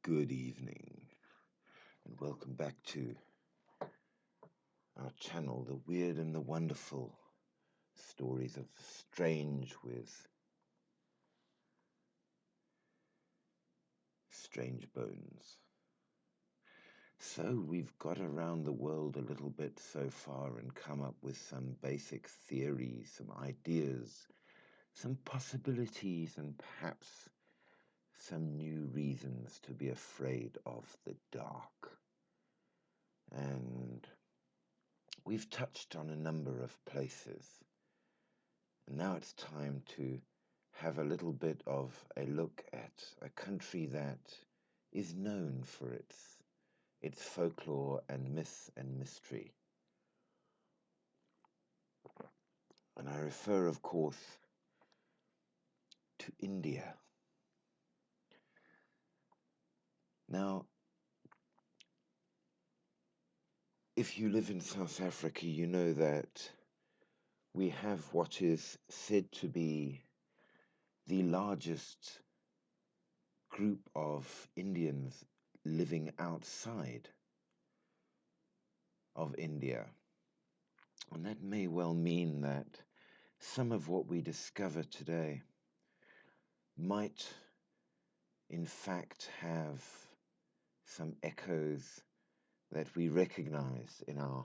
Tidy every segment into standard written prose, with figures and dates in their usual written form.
Good evening, and welcome back to our channel, The Weird and the Wonderful, stories of the strange with strange bones. So we've got around the world a little bit so far and come up with some basic theories, some ideas, some possibilities, and perhaps some new reasons to be afraid of the dark. And we've touched on a number of places. And now it's time to have a little bit of a look at a country that is known for its folklore and myth and mystery. And I refer, of course, to India. Now, if you live in South Africa, you know that we have what is said to be the largest group of Indians living outside of India. And that may well mean that some of what we discover today might, in fact, have some echoes that we recognize in our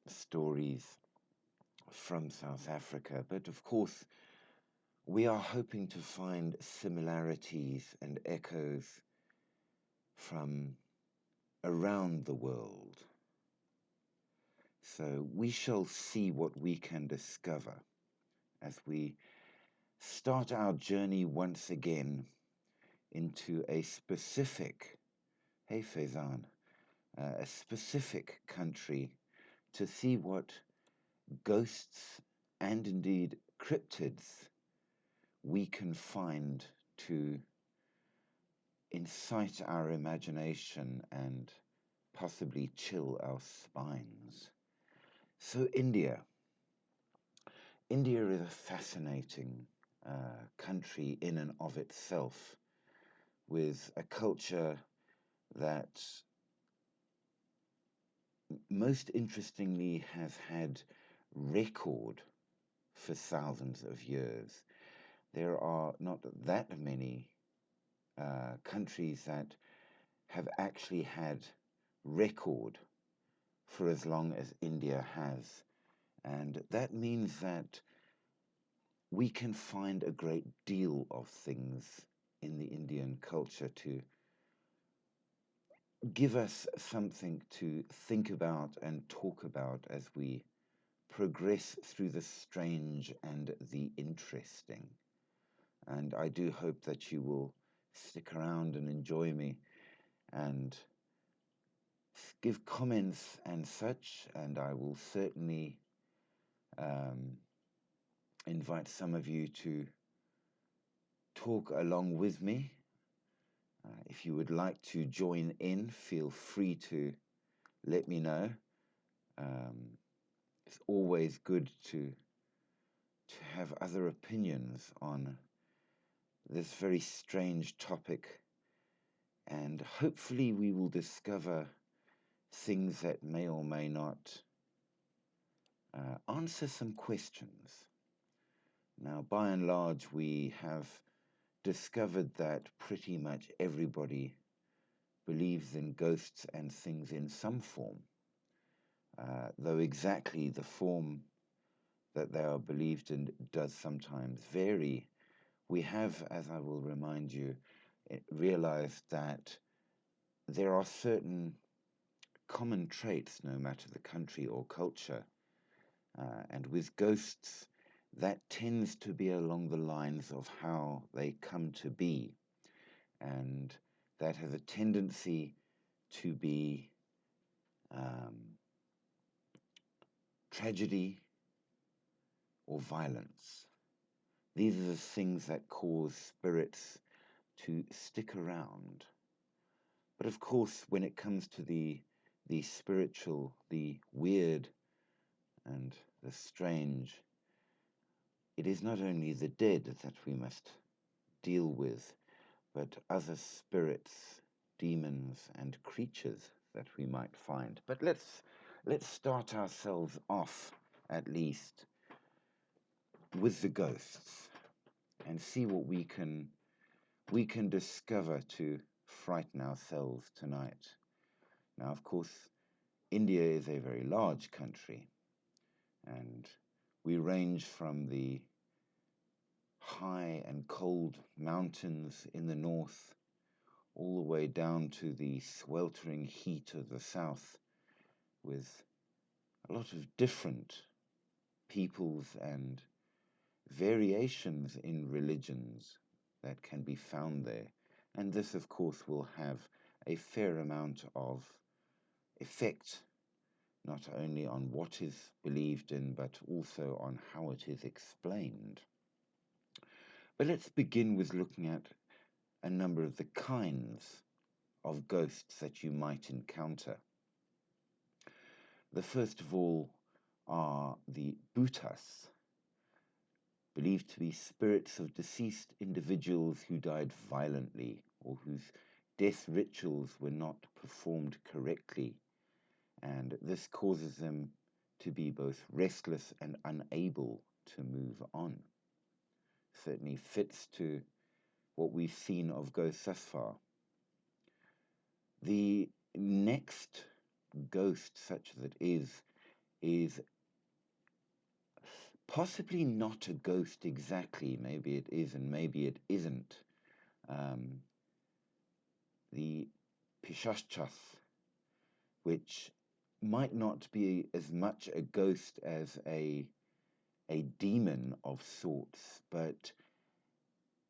stories from South Africa. But of course, we are hoping to find similarities and echoes from around the world. So we shall see what we can discover as we start our journey once again into a specific, hey Faizan, a specific country to see what ghosts and indeed cryptids we can find to incite our imagination and possibly chill our spines. So India is a fascinating country in and of itself, with a culture that most interestingly has had record for thousands of years. There are not that many countries that have actually had record for as long as India has. And that means that we can find a great deal of things in the Indian culture to give us something to think about and talk about as we progress through the strange and the interesting. And I do hope that you will stick around and enjoy me and give comments and such, and I will certainly invite some of you to talk along with me. If you would like to join in, feel free to let me know. It's always good to have other opinions on this very strange topic, and hopefully we will discover things that may or may not answer some questions. Now, by and large, we have discovered that pretty much everybody believes in ghosts and things in some form, though exactly the form that they are believed in does sometimes vary. We have, as I will remind you, realized that there are certain common traits, no matter the country or culture, and with ghosts, that tends to be along the lines of how they come to be, and that has a tendency to be tragedy or violence. These are the things that cause spirits to stick around. But of course, when it comes to the spiritual, the weird, and the strange, it is not only the dead that we must deal with, but other spirits, demons, and creatures that we might find. But let's start ourselves off, at least, with the ghosts and see what we can discover to frighten ourselves tonight. Now, of course, India is a very large country, and we range from the high and cold mountains in the north all the way down to the sweltering heat of the south, with a lot of different peoples and variations in religions that can be found there. And this, of course, will have a fair amount of effect, not only on what is believed in, but also on how it is explained. But let's begin with looking at a number of the kinds of ghosts that you might encounter. The first of all are the bhutas, believed to be spirits of deceased individuals who died violently or whose death rituals were not performed correctly, and this causes them to be both restless and unable to move on. Certainly fits to what we've seen of ghosts thus far. The next ghost, such as it is possibly not a ghost exactly. Maybe it is and maybe it isn't. The pishashchas, which might not be as much a ghost as a demon of sorts, but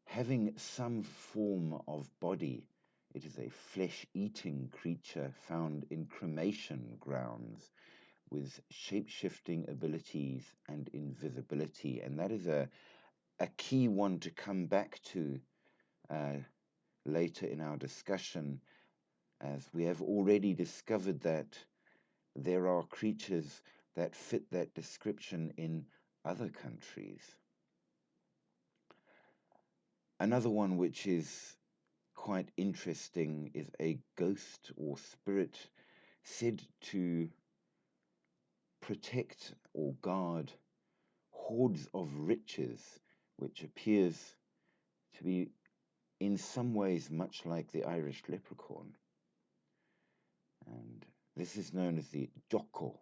having some form of body. It is a flesh-eating creature found in cremation grounds with shape-shifting abilities and invisibility. And that is a key one to come back to later in our discussion, as we have already discovered that there are creatures that fit that description in other countries. Another one which is quite interesting is a ghost or spirit said to protect or guard hoards of riches, which appears to be in some ways much like the Irish leprechaun. And this is known as the Joko.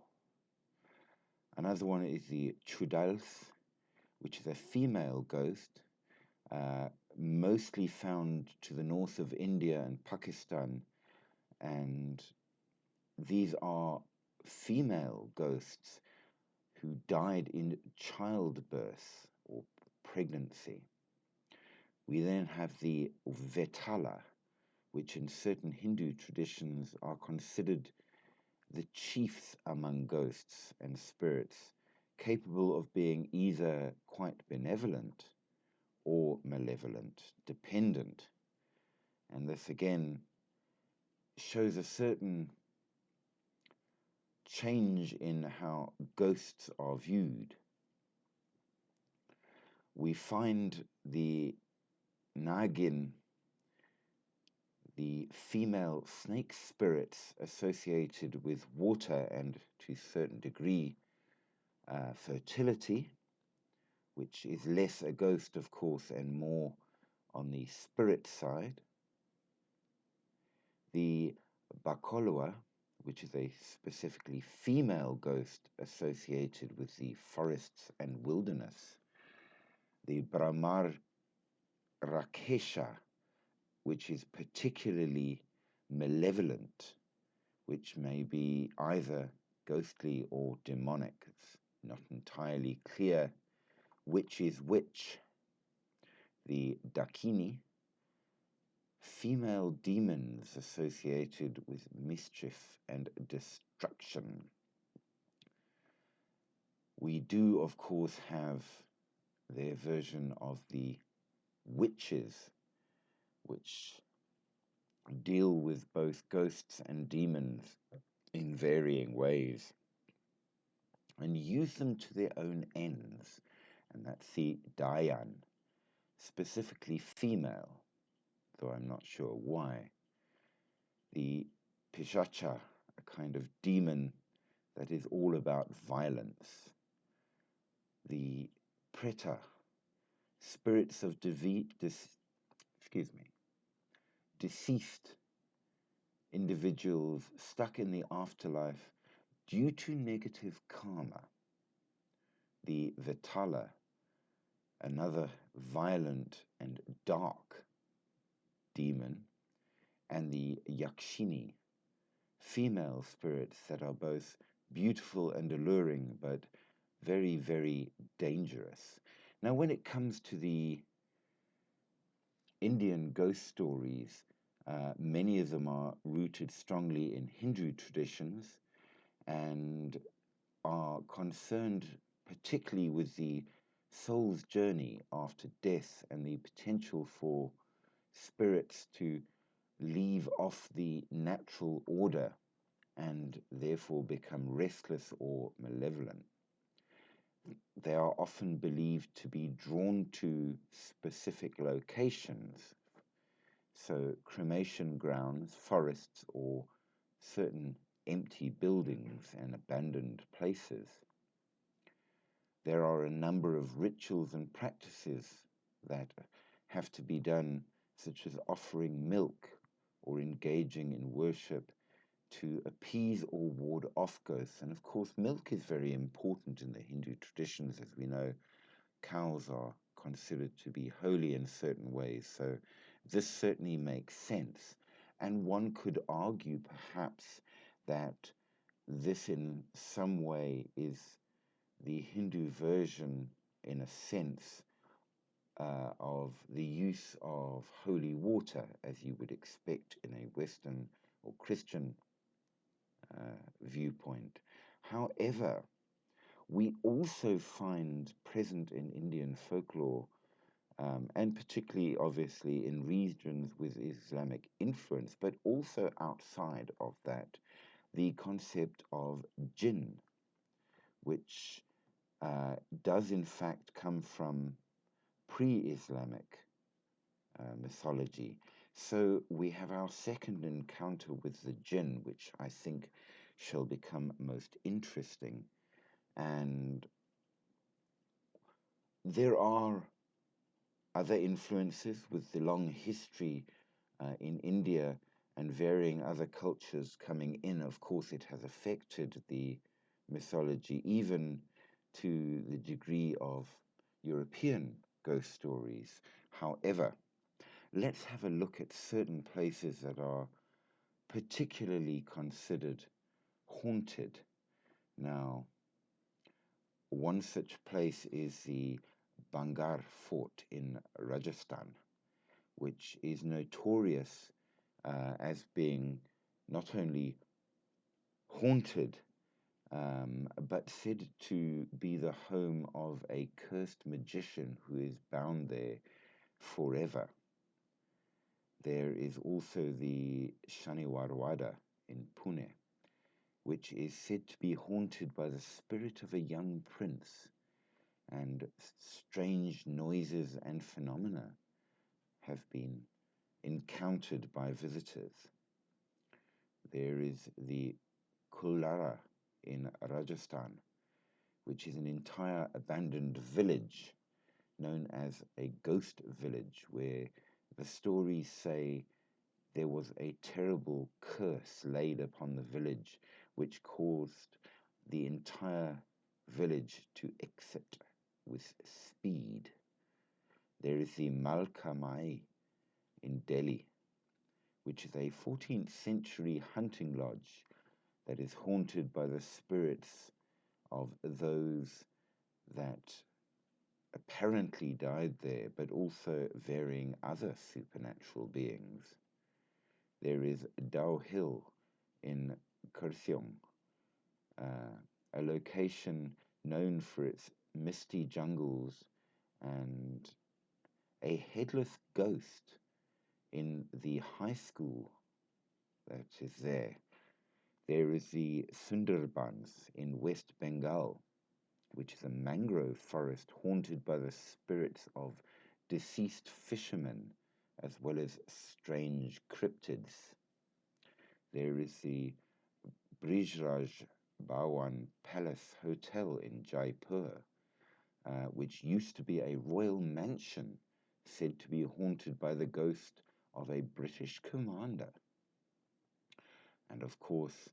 Another one is the Chudals, which is a female ghost, mostly found to the north of India and Pakistan. And these are female ghosts who died in childbirth or pregnancy. We then have the Vetala, which in certain Hindu traditions are considered the chiefs among ghosts and spirits, capable of being either quite benevolent or malevolent, dependent. And this again shows a certain change in how ghosts are viewed. We find the Nagin, the female snake spirits associated with water and to a certain degree fertility, which is less a ghost, of course, and more on the spirit side. The Bakolua, which is a specifically female ghost associated with the forests and wilderness. The Brahmar Rakesha, which is particularly malevolent, which may be either ghostly or demonic. It's not entirely clear which is which. The Dakini, female demons associated with mischief and destruction. We do, of course, have their version of the witches, which deal with both ghosts and demons in varying ways and use them to their own ends. And that's the Dayan, specifically female. though I'm not sure why. The Pishacha, a kind of demon that is all about violence. The Preta, spirits of deceased individuals stuck in the afterlife due to negative karma. The Vitala, another violent and dark demon, and the Yakshini, female spirits that are both beautiful and alluring, but very, very dangerous. Now, when it comes to the Indian ghost stories, many of them are rooted strongly in Hindu traditions and are concerned particularly with the soul's journey after death and the potential for spirits to leave off the natural order and therefore become restless or malevolent. They are often believed to be drawn to specific locations, so cremation grounds, forests, or certain empty buildings and abandoned places. There are a number of rituals and practices that have to be done, such as offering milk or engaging in worship to appease or ward off ghosts. And of course, milk is very important in the Hindu traditions. As we know, cows are considered to be holy in certain ways. So this certainly makes sense. And one could argue perhaps that this in some way is the Hindu version, in a sense, of the use of holy water, as you would expect in a Western or Christian viewpoint. However, we also find present in Indian folklore, and particularly obviously in regions with Islamic influence, but also outside of that, the concept of jinn, which does in fact come from pre-Islamic mythology. So we have our second encounter with the jinn, which I think shall become most interesting. And there are other influences with the long history in India and varying other cultures coming in. Of course, it has affected the mythology, even to the degree of European ghost stories. However, let's have a look at certain places that are particularly considered haunted. Now, one such place is the Bangar Fort in Rajasthan, which is notorious as being not only haunted, but said to be the home of a cursed magician who is bound there forever. There is also the Shaniwarwada in Pune, which is said to be haunted by the spirit of a young prince, and strange noises and phenomena have been encountered by visitors. There is the Kulara in Rajasthan, which is an entire abandoned village known as a ghost village, where the stories say there was a terrible curse laid upon the village which caused the entire village to exit with speed. There is the Malka Mai in Delhi, which is a 14th century hunting lodge that is haunted by the spirits of those that apparently died there, but also varying other supernatural beings. There is Dao Hill in Kurseong, a location known for its misty jungles and a headless ghost in the high school that is there. There is the Sundarbans in West Bengal, which is a mangrove forest haunted by the spirits of deceased fishermen as well as strange cryptids. There is the Brijraj Bhawan Palace Hotel in Jaipur, which used to be a royal mansion said to be haunted by the ghost of a British commander. And of course,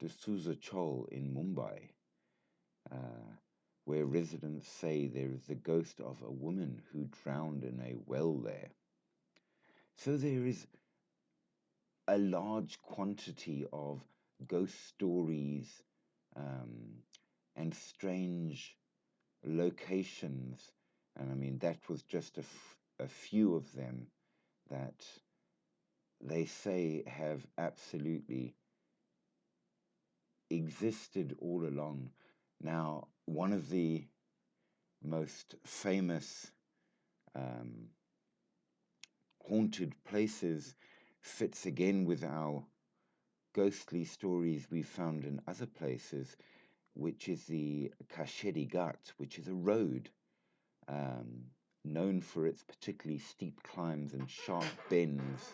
the Suza Chol in Mumbai, uh, where residents say there is the ghost of a woman who drowned in a well there. So there is a large quantity of ghost stories and strange locations. And I mean, that was just a few of them that they say have absolutely existed all along. Now, one of the most famous haunted places fits again with our ghostly stories we found in other places, which is the Kashedi Ghat, which is a road known for its particularly steep climbs and sharp bends,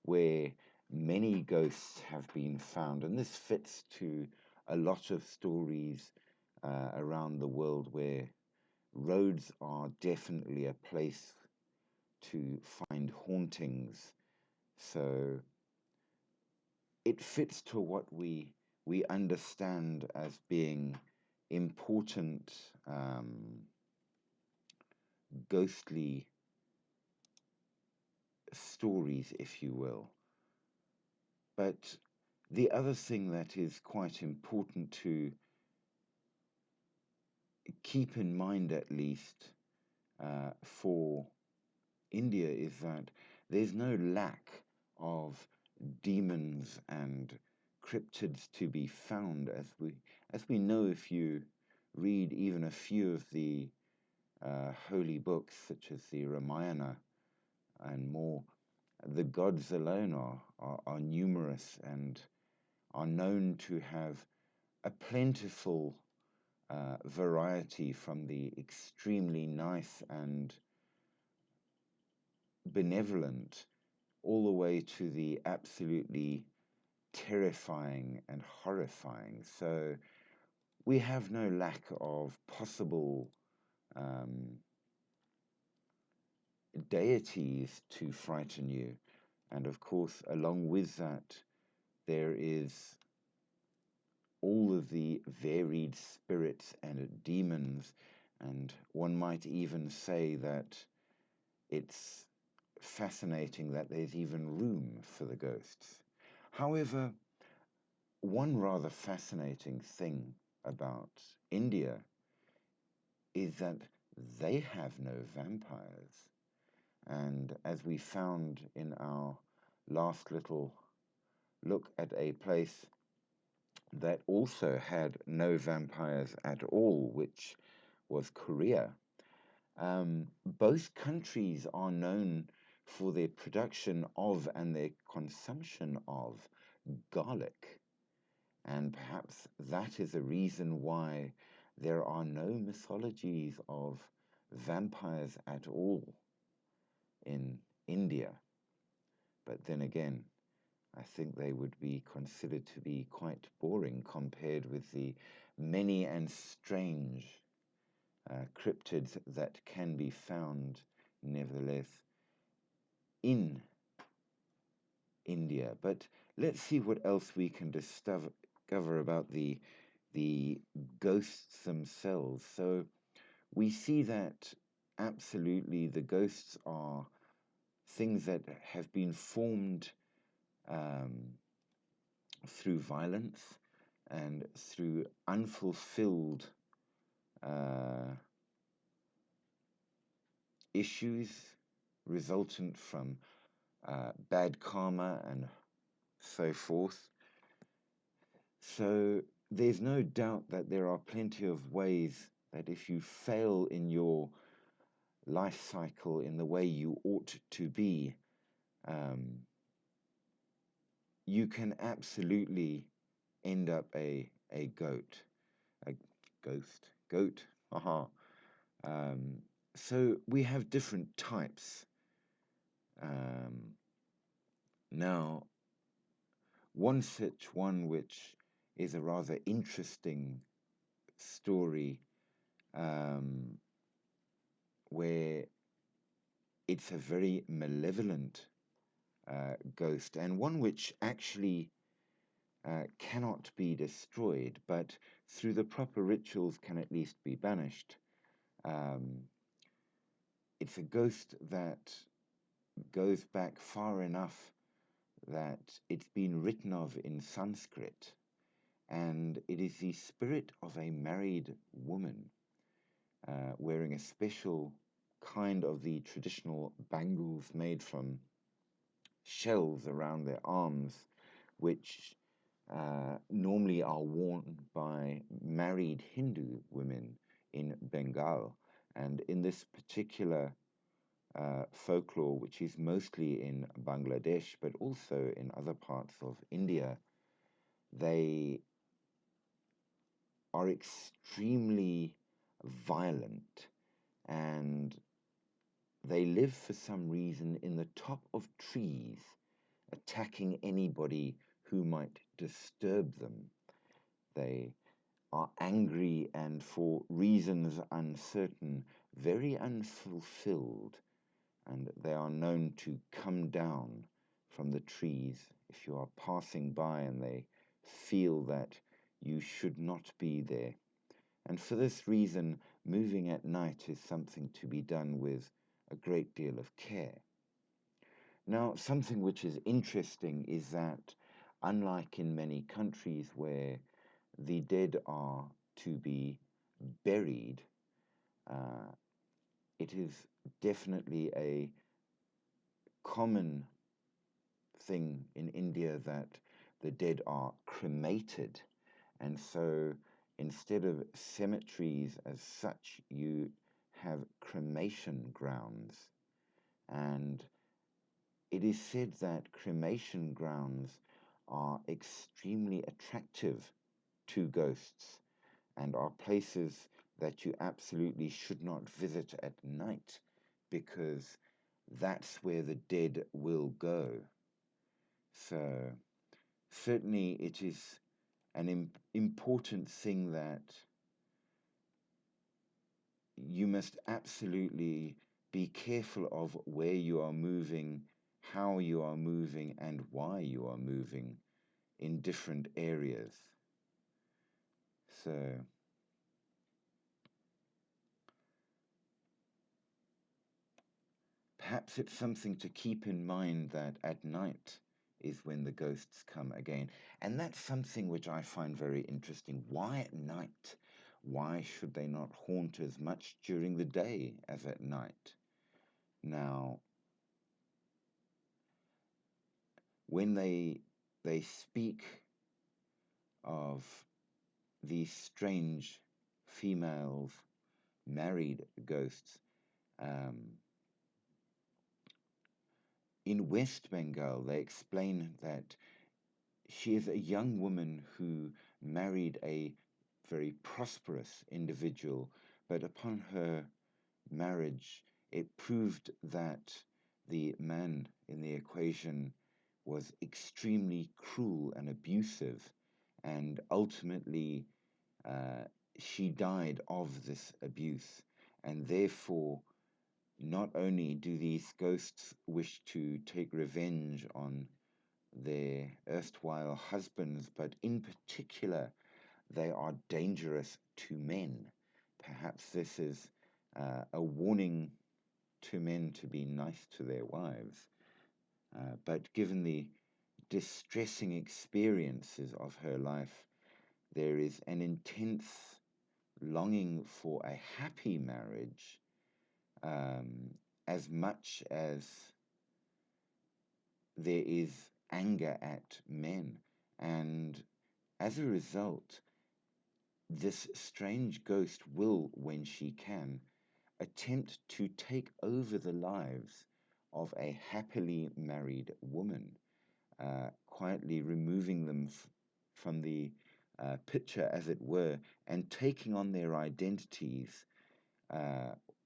where many ghosts have been found. And this fits to a lot of stories around the world where roads are definitely a place to find hauntings. So it fits to what we understand as being important ghostly stories, if you will. But the other thing that is quite important to keep in mind, at least for India, is that there's no lack of demons and cryptids to be found, as we know if you read even a few of the holy books, such as the Ramayana and more. The gods alone are numerous and are known to have a plentiful variety, from the extremely nice and benevolent all the way to the absolutely terrifying and horrifying. So we have no lack of possible deities to frighten you. And of course, along with that, there is all of the varied spirits and demons. And one might even say that it's fascinating that there's even room for the ghosts. However, one rather fascinating thing about India is that they have no vampires. And as we found in our last little look at a place that also had no vampires at all, which was Korea, both countries are known for their production of and their consumption of garlic. And perhaps that is a reason why there are no mythologies of vampires at all in India. But then again, I think they would be considered to be quite boring compared with the many and strange cryptids that can be found, nevertheless, in India. But let's see what else we can discover about the ghosts themselves. So we see that absolutely the ghosts are things that have been formed through violence and through unfulfilled issues resultant from bad karma and so forth. So there's no doubt that there are plenty of ways that if you fail in your life cycle in the way you ought to be, you can absolutely end up a goat, a goat. Aha. So we have different types Um, Now, one such one which is a rather interesting story, um, where it's a very malevolent ghost, and one which actually cannot be destroyed, but through the proper rituals can at least be banished. Um, it's a ghost that goes back far enough that it's been written of in Sanskrit, and it is the spirit of a married woman wearing a special kind of the traditional bangles made from shells around their arms, which normally are worn by married Hindu women in Bengal. And in this particular folklore, which is mostly in Bangladesh, but also in other parts of India, they are extremely violent, and they live for some reason in the top of trees, attacking anybody who might disturb them. They are angry and, for reasons uncertain, very unfulfilled, and they are known to come down from the trees if you are passing by and they feel that you should not be there. And for this reason, moving at night is something to be done with a great deal of care. Now, something which is interesting is that, unlike in many countries where the dead are to be buried, uh, it is definitely a common thing in India that the dead are cremated. And so instead of cemeteries as such, you have cremation grounds. And it is said that cremation grounds are extremely attractive to ghosts and are places that you absolutely should not visit at night, because that's where the dead will go. So, certainly, it is an important thing that you must absolutely be careful of where you are moving, how you are moving, and why you are moving in different areas. So, perhaps it's something to keep in mind that at night is when the ghosts come again. And that's something which I find very interesting. Why at night? Why should they not haunt as much during the day as at night? Now, when they speak of these strange females, married ghosts, um, in West Bengal, they explain that she is a young woman who married a very prosperous individual, but upon her marriage, it proved that the man in the equation was extremely cruel and abusive, and ultimately uh, she died of this abuse. And therefore, not only do these ghosts wish to take revenge on their erstwhile husbands, but in particular, they are dangerous to men. Perhaps this is a warning to men to be nice to their wives. But given the distressing experiences of her life, there is an intense longing for a happy marriage, as much as there is anger at men. And as a result, this strange ghost will, when she can, attempt to take over the lives of a happily married woman, quietly removing them from the picture, as it were, and taking on their identities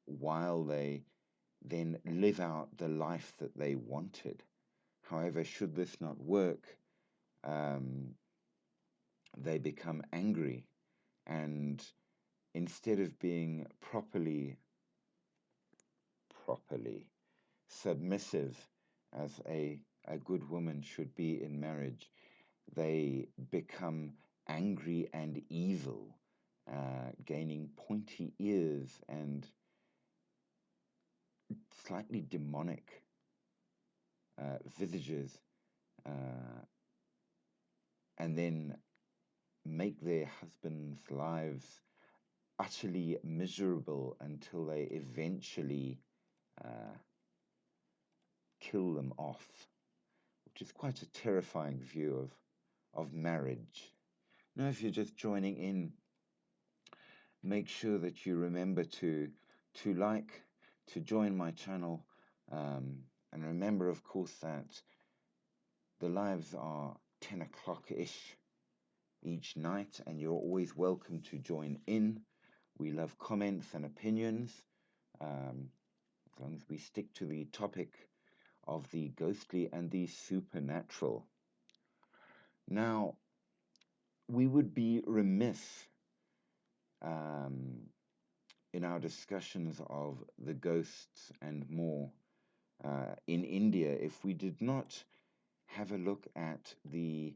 while they then live out the life that they wanted. However, should this not work, they become angry, and instead of being properly submissive as a good woman should be in marriage, they become angry and evil, gaining pointy ears and slightly demonic visages, and then make their husbands' lives utterly miserable until they eventually kill them off, which is quite a terrifying view of marriage. Now, if you're just joining in, make sure that you remember to like, to join my channel, and remember, of course, that the lives are 10 o'clock-ish each night, and you're always welcome to join in. We love comments and opinions, as long as we stick to the topic of the ghostly and the supernatural. Now, we would be remiss in our discussions of the ghosts and more in India if we did not have a look at the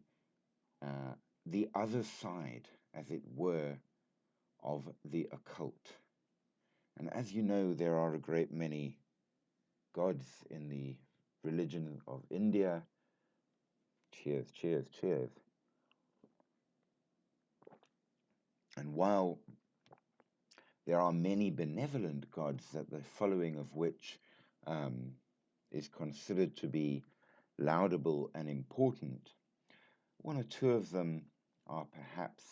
other side, as it were, of the occult. And as you know, there are a great many gods in the religion of India. Cheers, cheers, cheers. And while there are many benevolent gods, that the following of which is considered to be laudable and important, one or two of them are perhaps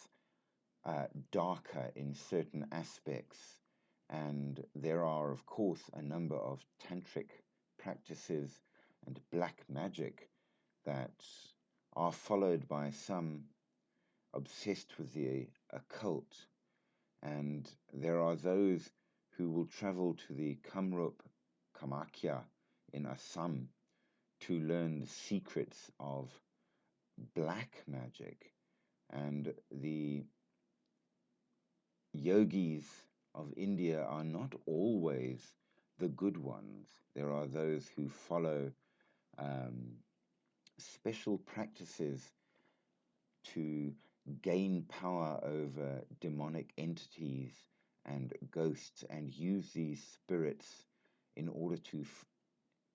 darker in certain aspects, and there are, of course, a number of tantric practices and black magic that are followed by some obsessed with the occult, and there are those who will travel to the Kamrup Kamakya in Assam to learn the secrets of black magic, and the yogis of India are not always the good ones. There are those who follow special practices to gain power over demonic entities and ghosts, and use these spirits in order to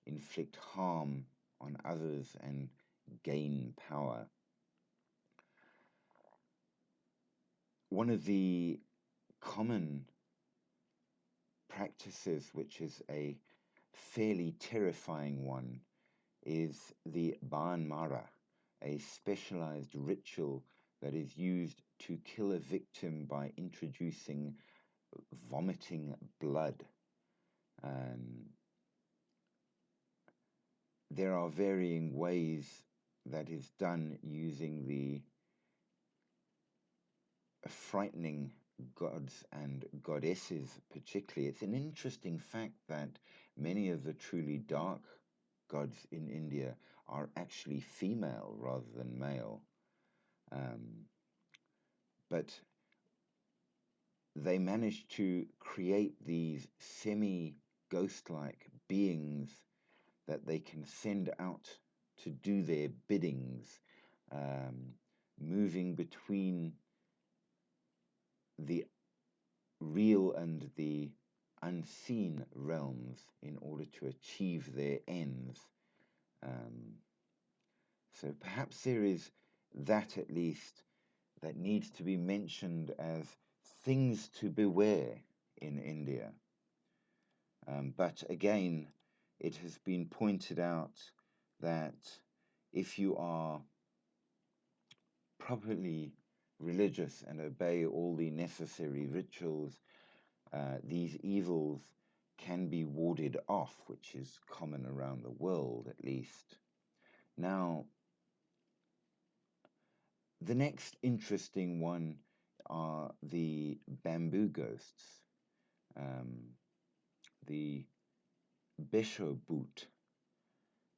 inflict harm on others and gain power. One of the common practices, which is a fairly terrifying one, is the Ban Mara, a specialized ritual that is used to kill a victim by introducing vomiting blood. There are varying ways that is done using the frightening gods and goddesses particularly. It's an interesting fact that many of the truly dark gods in India are actually female rather than male. But they managed to create these semi-ghost-like beings that they can send out to do their biddings, moving between the real and the unseen realms in order to achieve their ends. So perhaps there is that, at least, that needs to be mentioned as things to beware in India. But again, it has been pointed out that if you are properly religious and obey all the necessary rituals, these evils can be warded off, which is common around the world, at least. Now, the next interesting one are the bamboo ghosts. The Besho boot,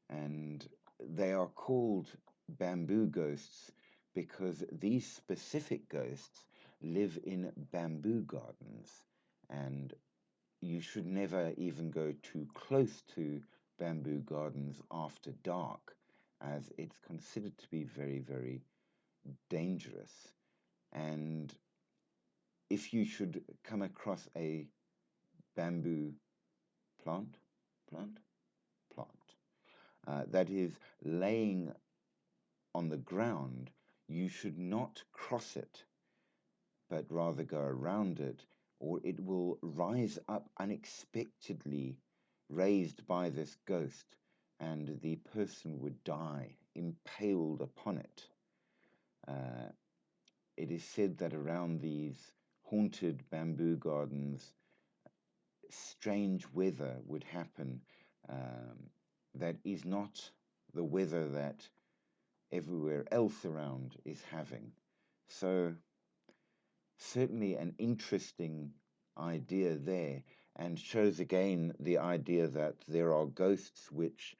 and they are called bamboo ghosts because these specific ghosts live in bamboo gardens, and you should never even go too close to bamboo gardens after dark, as it's considered to be very, very dangerous. And if you should come across a bamboo plant, plant, plant, that is laying on the ground, you should not cross it, but rather go around it, or it will rise up unexpectedly, raised by this ghost, and the person would die impaled upon it. It is said that around these haunted bamboo gardens, strange weather would happen that is not the weather that everywhere else around is having. So, certainly an interesting idea there, and shows again the idea that there are ghosts which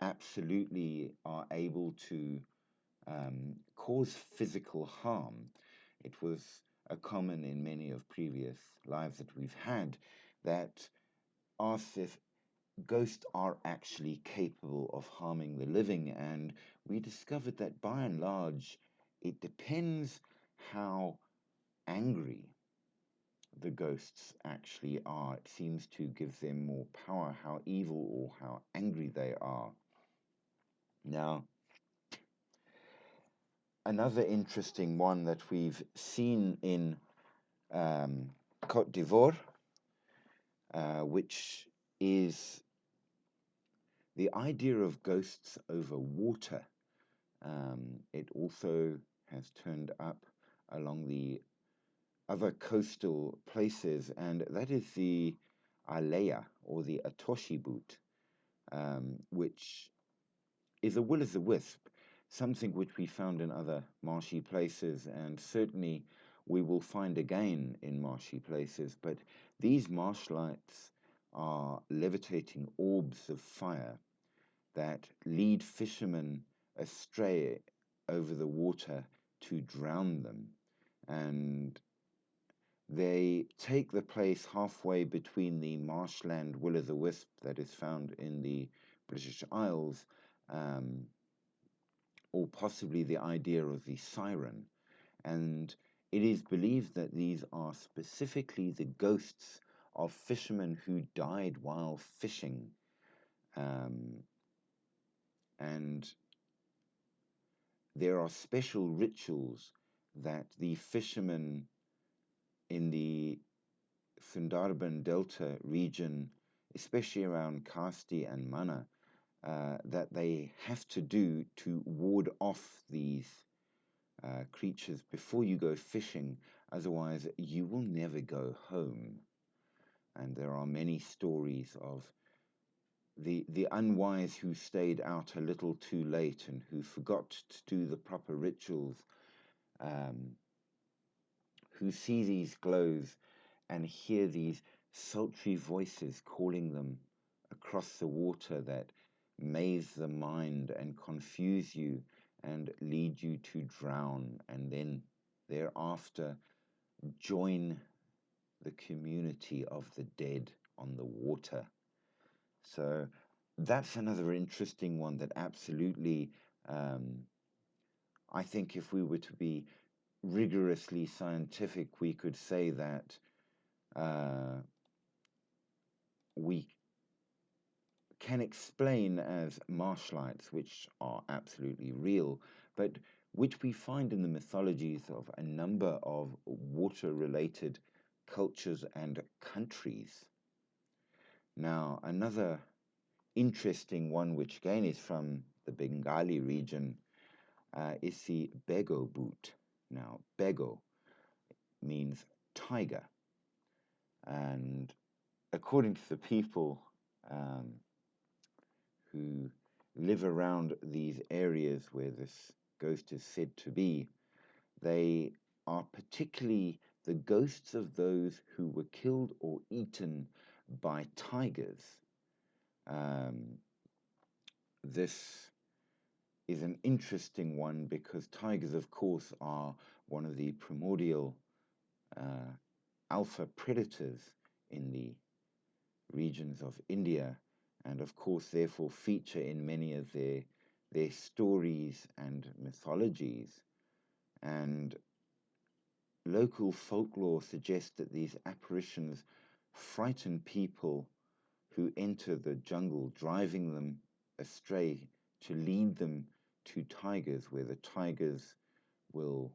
absolutely are able to cause physical harm. It was a common in many of previous lives that we've had that asked if ghosts are actually capable of harming the living, and we discovered that by and large it depends how angry the ghosts actually are. It seems to give them more power, how evil or how angry they are. Now, another interesting one that we've seen in Côte d'Ivoire, which is the idea of ghosts over water. It also has turned up along the other coastal places, and that is the Alea or the Atoshi boot, which is a will-o'-the-wisp, something which we found in other marshy places, and certainly we will find again in marshy places. But these marsh lights are levitating orbs of fire that lead fishermen astray over the water to drown them. And they take the place halfway between the marshland will-o'-the-wisp that is found in the British Isles, or possibly the idea of the siren. And it is believed that these are specifically the ghosts of fishermen who died while fishing. And there are special rituals that the fishermen in the Sundarban Delta region, especially around Kasti and Mana, that they have to do to ward off these creatures before you go fishing, otherwise you will never go home. And there are many stories of the unwise who stayed out a little too late and who forgot to do the proper rituals, who see these glows and hear these sultry voices calling them across the water that maze the mind and confuse you and lead you to drown, and then thereafter join the community of the dead on the water. So that's another interesting one that absolutely, I think if we were to be rigorously scientific, we could say that we can explain as marsh lights, which are absolutely real, but which we find in the mythologies of a number of water-related cultures and countries. Now, another interesting one, which again is from the Bengali region, is the Bego boot. Now, Bego means tiger, and according to the people who live around these areas where this ghost is said to be, they are particularly the ghosts of those who were killed or eaten by tigers. Um, this is an interesting one because tigers, of course, are one of the primordial alpha predators in the regions of India, and of course, therefore, feature in many of their stories and mythologies. And local folklore suggests that these apparitions frighten people who enter the jungle, driving them astray to lead them to tigers, where the tigers will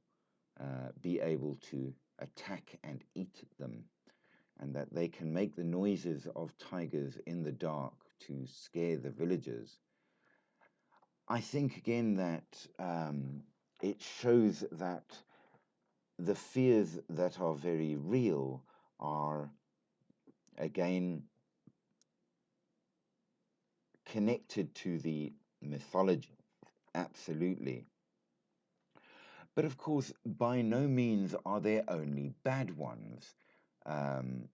be able to attack and eat them, and that they can make the noises of tigers in the dark to scare the villagers. I think again that it shows that the fears that are very real are again connected to the mythology, absolutely. But of course, by no means are there only bad ones. Um,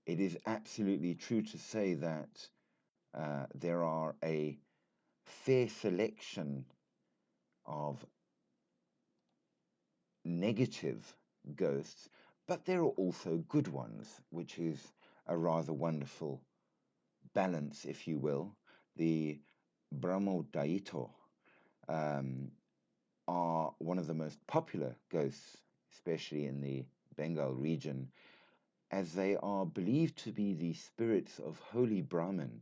it is absolutely true to say that there are a fair selection of negative ghosts, but there are also good ones, which is a rather wonderful balance, if you will. The Brahmodaito um, are one of the most popular ghosts, especially in the Bengal region, as they are believed to be the spirits of holy Brahmin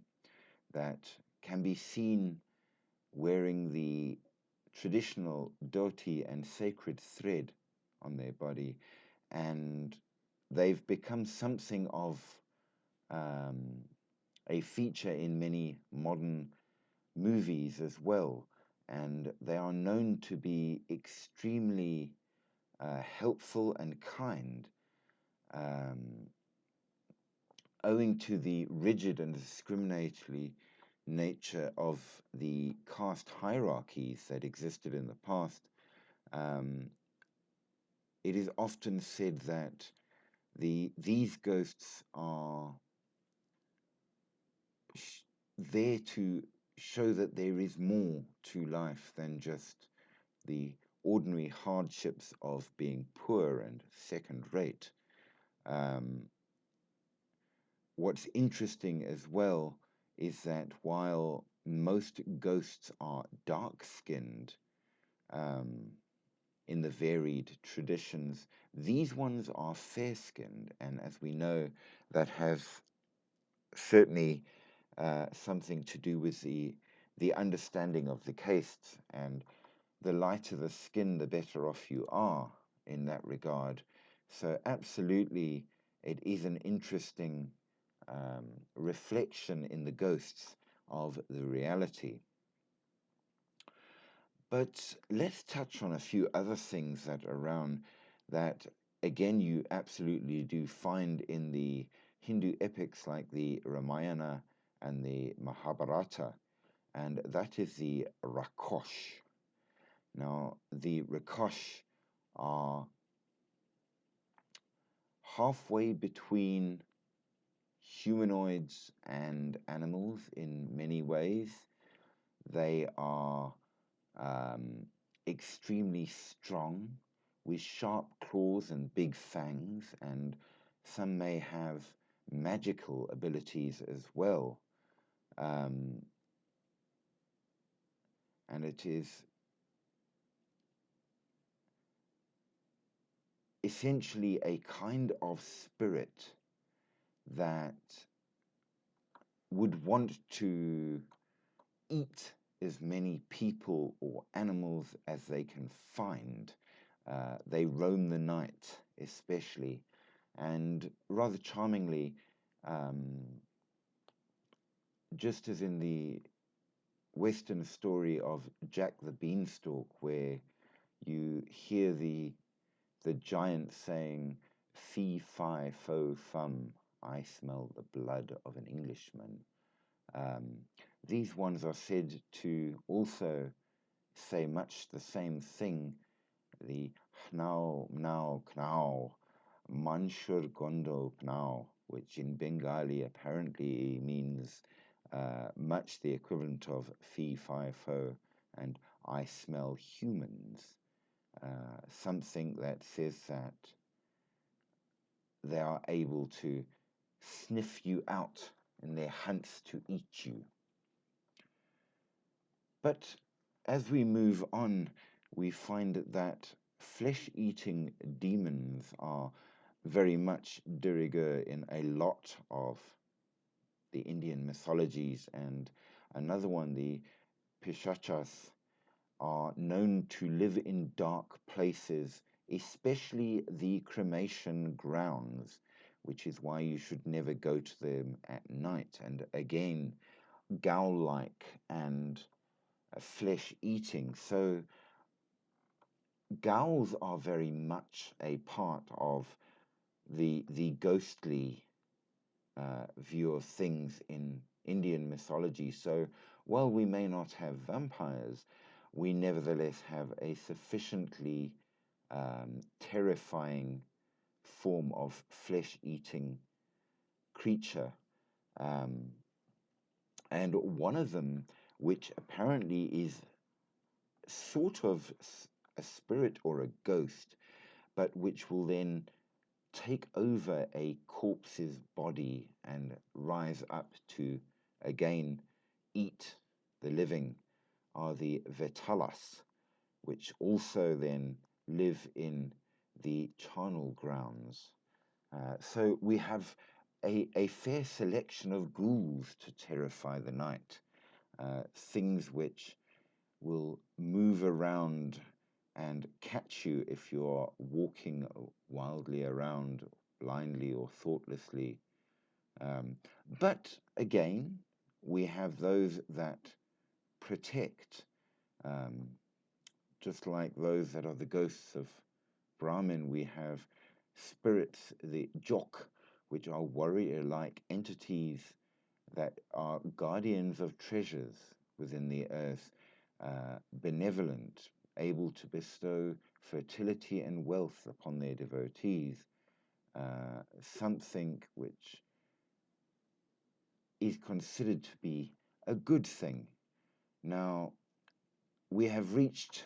that can be seen wearing the traditional dhoti and sacred thread on their body, and they've become something of um, a feature in many modern movies as well, and they are known to be extremely helpful and kind, um, owing to the rigid and discriminatory nature of the caste hierarchies that existed in the past. Um, it is often said that these ghosts are there to show that there is more to life than just the ordinary hardships of being poor and second rate. Um, what's interesting as well is that while most ghosts are dark skinned um, in the varied traditions, these ones are fair skinned, and as we know, that has certainly something to do with the understanding of the caste, and the lighter the skin, the better off you are in that regard. So, absolutely, it is an interesting reflection in the ghosts of the reality. But let's touch on a few other things that are around that, again, you absolutely do find in the Hindu epics like the Ramayana and the Mahabharata, and that is the Rakosh. Now, the Rakosh are halfway between humanoids and animals in many ways. They are um, extremely strong with sharp claws and big fangs, and some may have magical abilities as well. Um, and it is essentially a kind of spirit that would want to eat as many people or animals as they can find. They roam the night, especially, and rather charmingly, um, just as in the Western story of Jack the Beanstalk, where you hear the giant saying, "Fee, fi, fo, fum, I smell the blood of an Englishman." Um, these ones are said to also say much the same thing, the now, now, now, Manshur Gondo Pnao, which in Bengali apparently means much the equivalent of fee fi fo and I smell humans. Something that says that they are able to sniff you out in their hunts to eat you. But as we move on, we find that flesh-eating demons are very much de rigueur in a lot of the Indian mythologies, and another one, the Pishachas, are known to live in dark places, especially the cremation grounds, which is why you should never go to them at night. And again, ghoul-like and flesh-eating. So ghouls are very much a part of the ghostly view of things in Indian mythology. So while we may not have vampires, we nevertheless have a sufficiently terrifying form of flesh-eating creature. Um, and one of them, which apparently is sort of a spirit or a ghost, but which will then take over a corpse's body and rise up to again eat the living, are the Vetalas, which also then live in the charnel grounds. So we have a fair selection of ghouls to terrify the night, things which will move around and catch you if you're walking wildly around, blindly or thoughtlessly. Um, but again, we have those that protect, um, just like those that are the ghosts of Brahmin. We have spirits, the Jok, which are warrior like entities that are guardians of treasures within the earth, benevolent, able to bestow fertility and wealth upon their devotees, something which is considered to be a good thing. Now, we have reached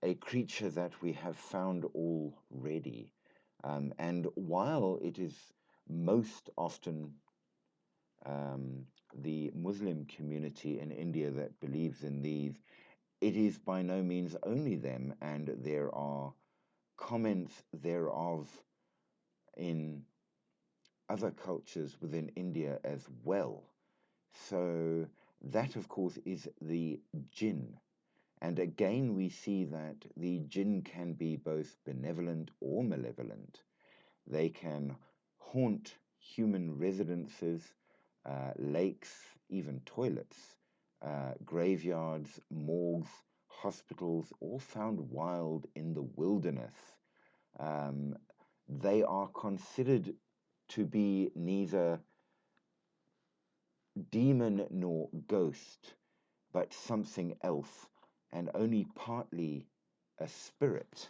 a creature that we have found already, and while it is most often the Muslim community in India that believes in these, it is by no means only them, and there are comments thereof in other cultures within India as well. So that, of course, is the jinn. And again, we see that the jinn can be both benevolent or malevolent. They can haunt human residences, lakes, even toilets, graveyards, morgues, hospitals, all found wild in the wilderness. Um, they are considered to be neither demon nor ghost, but something else, and only partly a spirit.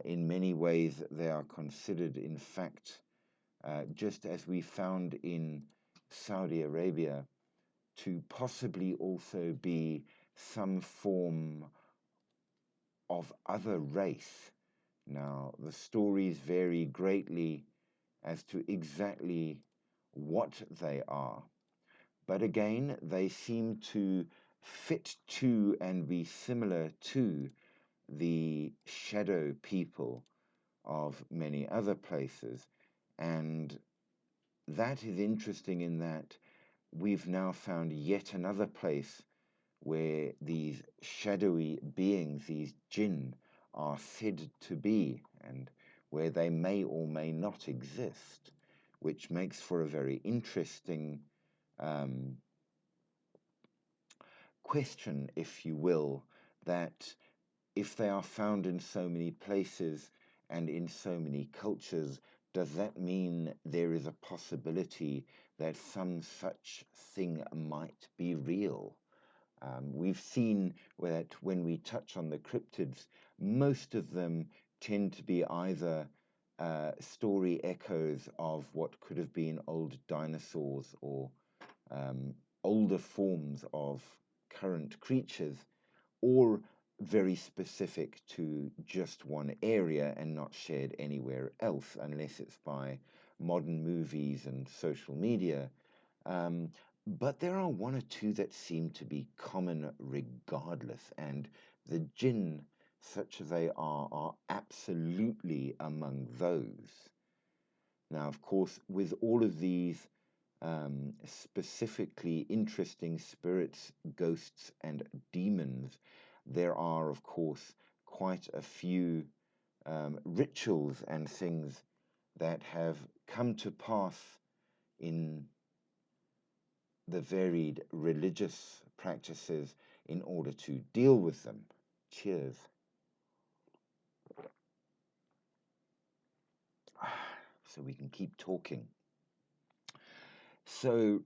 In many ways, they are considered, in fact, just as we found in Saudi Arabia, to possibly also be some form of other race. Now, the stories vary greatly as to exactly what they are, but again, they seem to fit to and be similar to the shadow people of many other places. And that is interesting in that we've now found yet another place where these shadowy beings, these jinn, are said to be, and where they may or may not exist, which makes for a very interesting um, question, if you will, that if they are found in so many places and in so many cultures, does that mean there is a possibility that some such thing might be real? We've seen that when we touch on the cryptids, most of them tend to be either story echoes of what could have been old dinosaurs or older forms of current creatures, or very specific to just one area and not shared anywhere else, unless it's by modern movies and social media. Um, but there are one or two that seem to be common regardless, and the jinn, such as they are absolutely among those. Now, of course, with all of these specifically interesting spirits, ghosts, and demons, there are, of course, quite a few rituals and things that have come to pass in the varied religious practices in order to deal with them. Cheers. So we can keep talking. So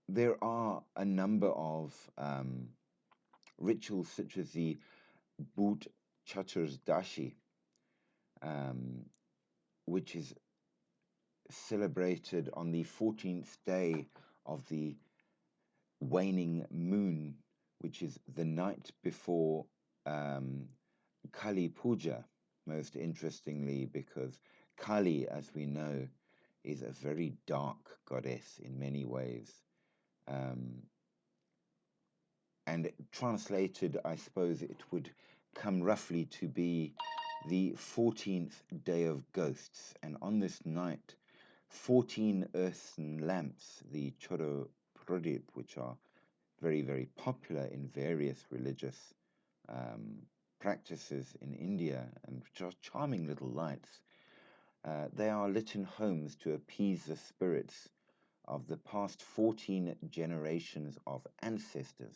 there are a number of rituals such as the Boot Chaturdashi, um, which is celebrated on the 14th day of the waning moon, which is the night before Kali Puja, most interestingly, because Kali, as we know, is a very dark goddess in many ways. Um, and translated, I suppose it would come roughly to be the 14th day of ghosts. And on this night, 14 earthen lamps, the Choro Prodip, which are very, very popular in various religious practices in India, and which are charming little lights. They are lit in homes to appease the spirits of the past 14 generations of ancestors.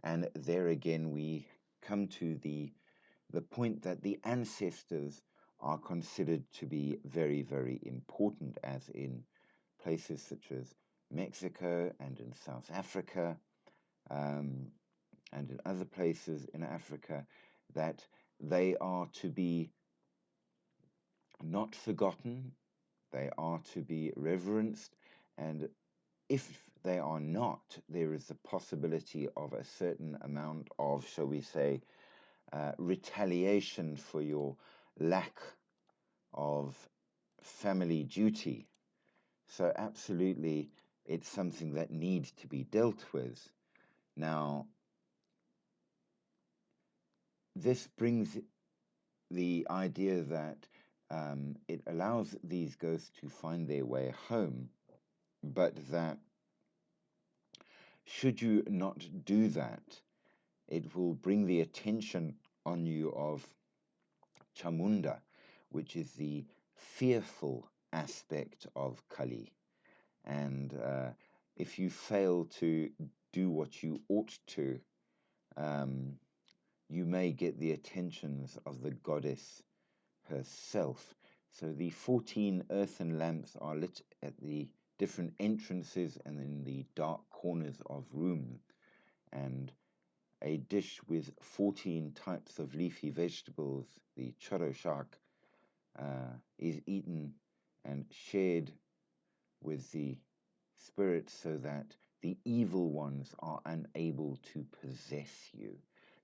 And there again, we come to the point that the ancestors are considered to be very, very important, as in places such as Mexico and in South Africa, and in other places in Africa, that they are to be not forgotten, they are to be reverenced, and if they are not, there is the possibility of a certain amount of, shall we say, retaliation for your lack of family duty. So, absolutely, it's something that needs to be dealt with. Now, this brings the idea that it allows these ghosts to find their way home, but that should you not do that, it will bring the attention on you of Chamunda, which is the fearful aspect of Kali. And if you fail to do what you ought to, um, you may get the attentions of the goddess herself. So the 14 earthen lamps are lit at the different entrances and in the dark corners of room. And a dish with 14 types of leafy vegetables, the choroshak, is eaten and shared with the spirits so that the evil ones are unable to possess you.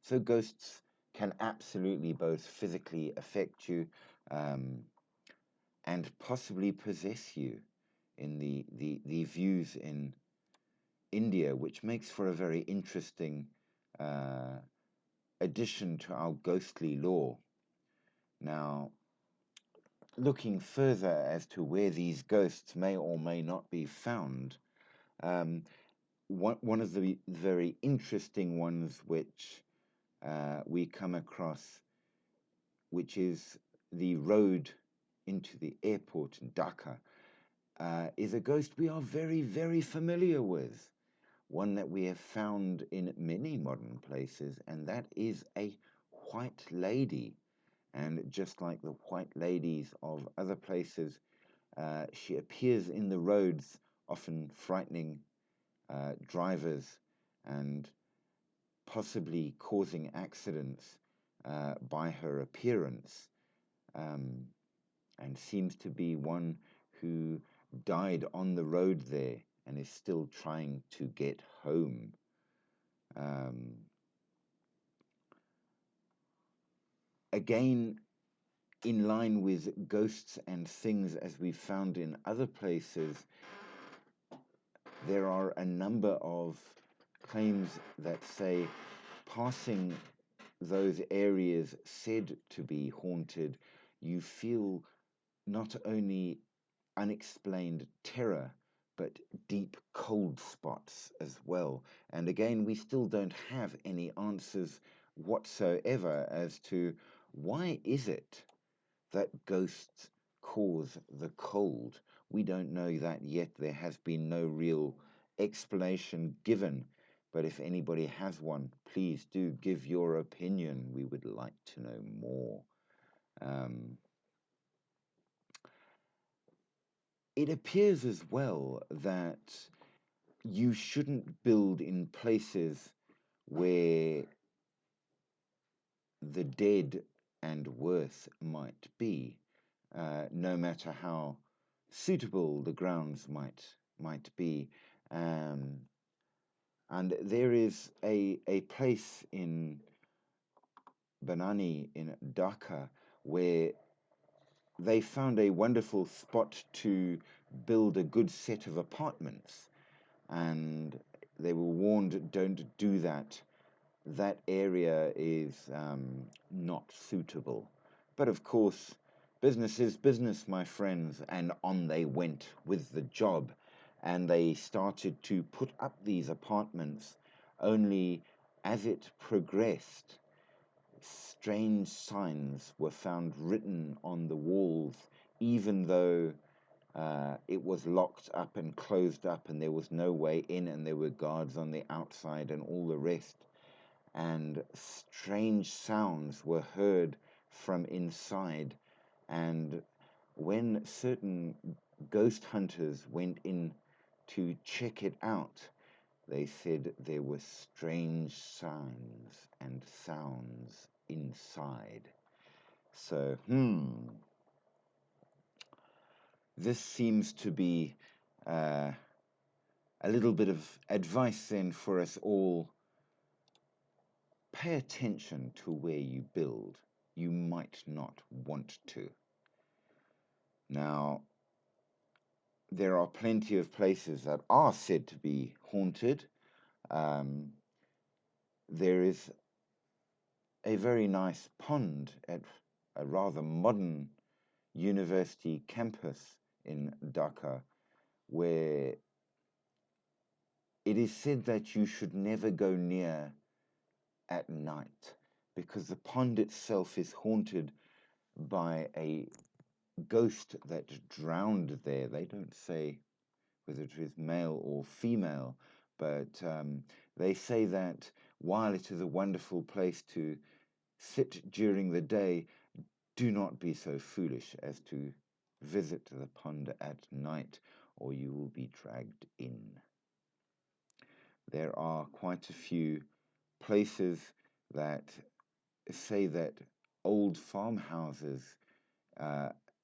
So ghosts can absolutely both physically affect you and possibly possess you in the views in India, which makes for a very interesting addition to our ghostly lore. Now, looking further as to where these ghosts may or may not be found, one of the very interesting ones which we come across, which is the road into the airport in Dhaka, is a ghost we are very, very familiar with. One that we have found in many modern places, and that is a white lady. And just like the white ladies of other places, she appears in the roads, often frightening drivers and possibly causing accidents by her appearance. and seems to be one who died on the road there and is still trying to get home. Again, in line with ghosts and things as we found in other places, there are a number of claims that say passing those areas said to be haunted, you feel not only unexplained terror, but deep cold spots as well. And again, we still don't have any answers whatsoever as to why is it that ghosts cause the cold. We don't know that yet. There has been no real explanation given. But if anybody has one, please do give your opinion. We would like to know more. It appears as well that you shouldn't build in places where the dead and worse might be, no matter how suitable the grounds might be. And there is a place in Banani in Dhaka where they found a wonderful spot to build a good set of apartments, and they were warned, don't do that. That area is not suitable. But of course, business is business, my friends, and on they went with the job. And they started to put up these apartments, only as it progressed, strange signs were found written on the walls, even though it was locked up and closed up and there was no way in and there were guards on the outside and all the rest. And strange sounds were heard from inside. And when certain ghost hunters went in to check it out, they said there were strange signs and sounds inside. So, this seems to be a little bit of advice then for us all. Pay attention to where you build. You might not want to. Now, there are plenty of places that are said to be haunted. There is a very nice pond at a rather modern university campus in Dhaka where it is said that you should never go near at night because the pond itself is haunted by a ghost that drowned there. They don't say whether it is male or female, but they say that while it is a wonderful place to sit during the day, do not be so foolish as to visit the pond at night, or you will be dragged in. There are quite a few places that say that old farmhouses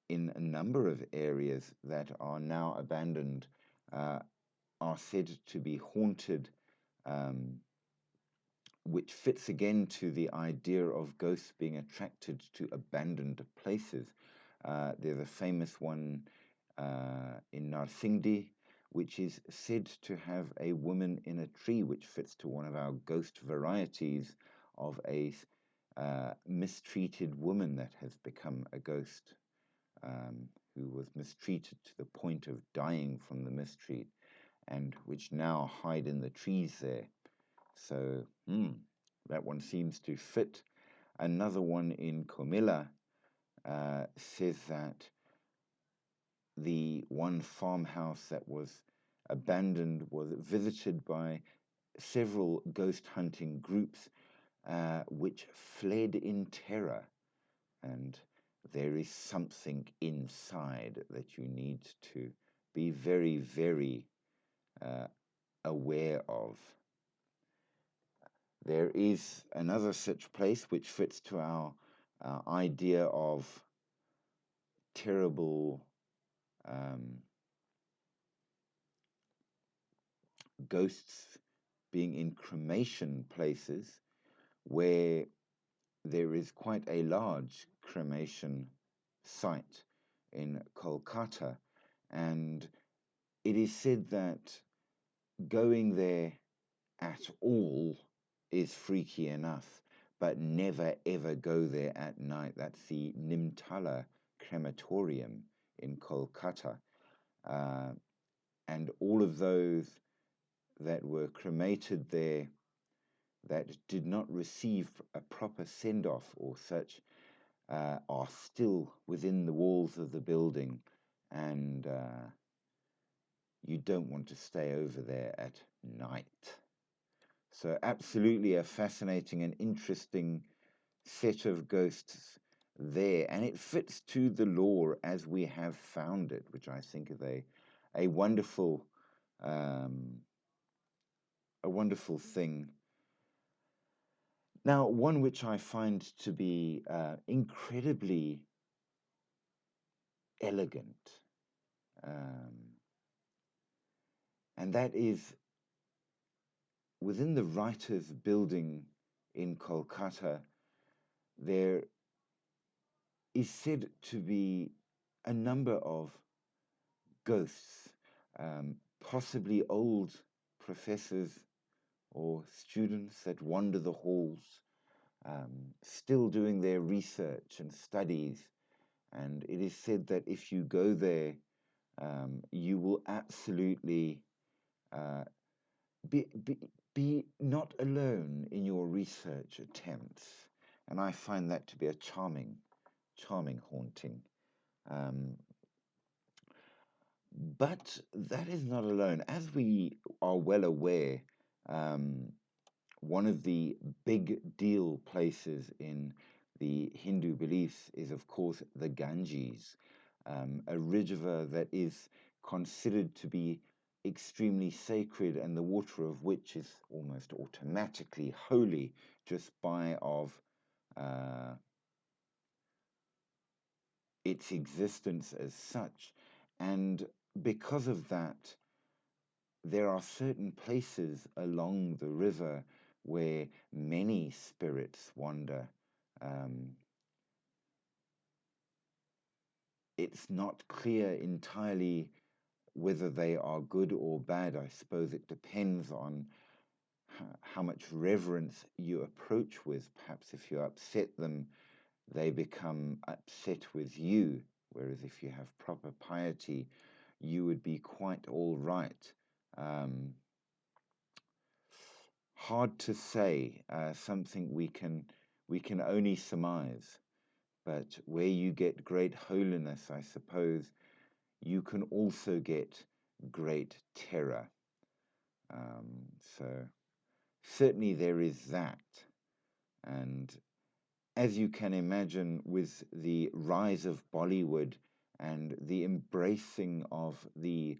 in a number of areas that are now abandoned are said to be haunted, which fits again to the idea of ghosts being attracted to abandoned places. There's a famous one in Narsingdi, which is said to have a woman in a tree, which fits to one of our ghost varieties of a mistreated woman that has become a ghost, who was mistreated to the point of dying from the mistreat, and which now hide in the trees there. So that one seems to fit. Another one in Comilla says that the one farmhouse that was abandoned was visited by several ghost hunting groups which fled in terror. And there is something inside that you need to be very, very aware of. There is another such place which fits to our idea of terrible ghosts being in cremation places where there is quite a large cremation site in Kolkata, and it is said that going there at all is freaky enough, but never ever go there at night. That's the Nimtala crematorium in Kolkata. Uh, and all of those that were cremated there that did not receive a proper send off or such are still within the walls of the building, and you don't want to stay over there at night. So, absolutely a fascinating and interesting set of ghosts there, and it fits to the lore as we have found it, which I think is a wonderful um, a wonderful thing. Now, one which I find to be incredibly elegant, um, and that is within the writers' building in Kolkata, there is said to be a number of ghosts, possibly old professors or students that wander the halls, still doing their research and studies. And it is said that if you go there, you will absolutely uh, be, be, be not alone in your research attempts. And I find that to be a charming, charming haunting. Um, but that is not alone. As we are well aware, um, one of the big deal places in the Hindu beliefs is, of course, the Ganges, a river that is considered to be extremely sacred, and the water of which is almost automatically holy just by of uh, its existence as such. And because of that, there are certain places along the river where many spirits wander. Um, it's not clear entirely whether they are good or bad. I suppose it depends on how much reverence you approach with. Perhaps if you upset them, they become upset with you. Whereas if you have proper piety, you would be quite all right. Um, Hard to say. Something we can only surmise. But where you get great holiness, I suppose, you can also get great terror. So certainly there is that. And as you can imagine, with the rise of Bollywood and the embracing of the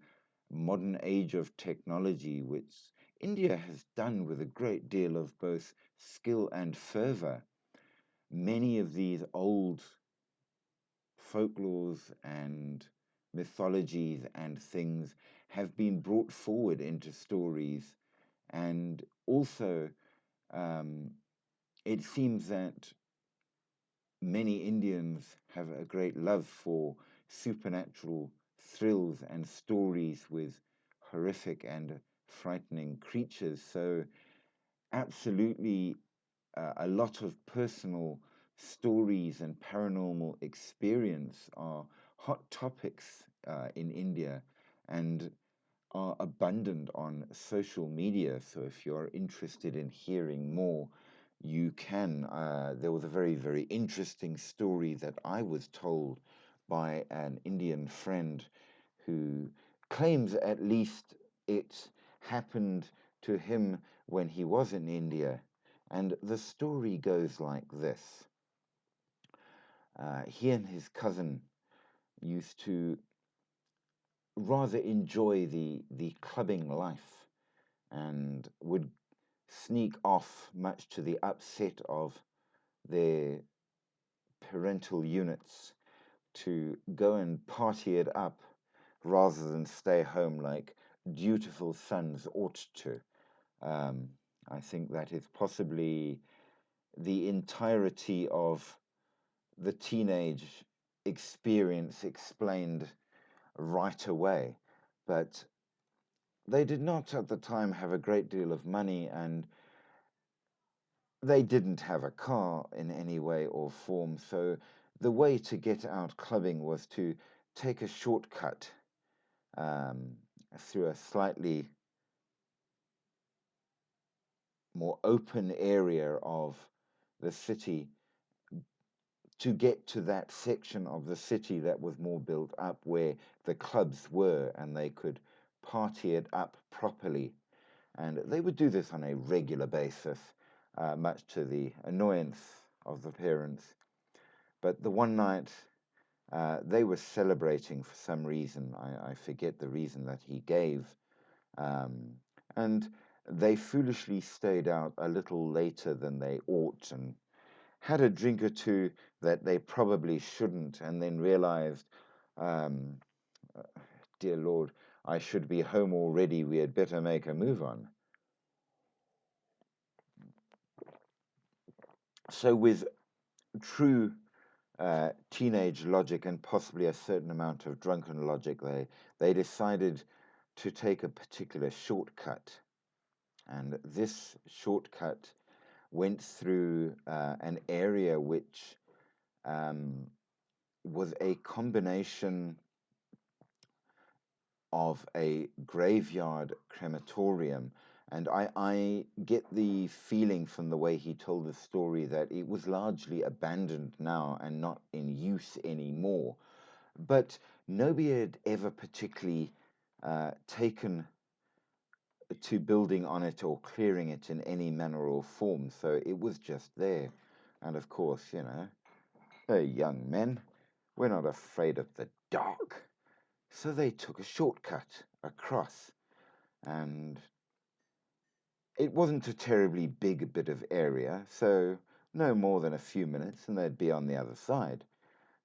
modern age of technology, which India has done with a great deal of both skill and fervor, many of these old folklores and mythologies and things have been brought forward into stories. And also, um, it seems that many Indians have a great love for supernatural thrills and stories with horrific and frightening creatures. So, absolutely, a lot of personal stories and paranormal experience are hot topics in India and are abundant on social media. So if you're interested in hearing more, you can. There was a very, very interesting story that I was told by an Indian friend who claims at least it happened to him when he was in India. And the story goes like this. He and his cousin used to rather enjoy the clubbing life and would sneak off, much to the upset of their parental units, to go and party it up rather than stay home like dutiful sons ought to. Um, I think that is possibly the entirety of the teenage experience explained right away. But they did not at the time have a great deal of money, and they didn't have a car in any way or form. So the way to get out clubbing was to take a shortcut um, through a slightly more open area of the city to get to that section of the city that was more built up where the clubs were, and they could party it up properly. And they would do this on a regular basis, much to the annoyance of the parents. But the one night they were celebrating for some reason. I forget the reason that he gave. Um, and they foolishly stayed out a little later than they ought and had a drink or two that they probably shouldn't, and then realized, um, uh, dear Lord, I should be home already. We had better make a move on. So, with true teenage logic and possibly a certain amount of drunken logic, they decided to take a particular shortcut. And this shortcut went through an area which um, was a combination of a graveyard crematorium. And I get the feeling from the way he told the story that it was largely abandoned now and not in use anymore. But nobody had ever particularly taken to building on it or clearing it in any manner or form. So it was just there. And of course, hey, young men, we're not afraid of the dark. So they took a shortcut across, and it wasn't a terribly big bit of area, so no more than a few minutes and they'd be on the other side.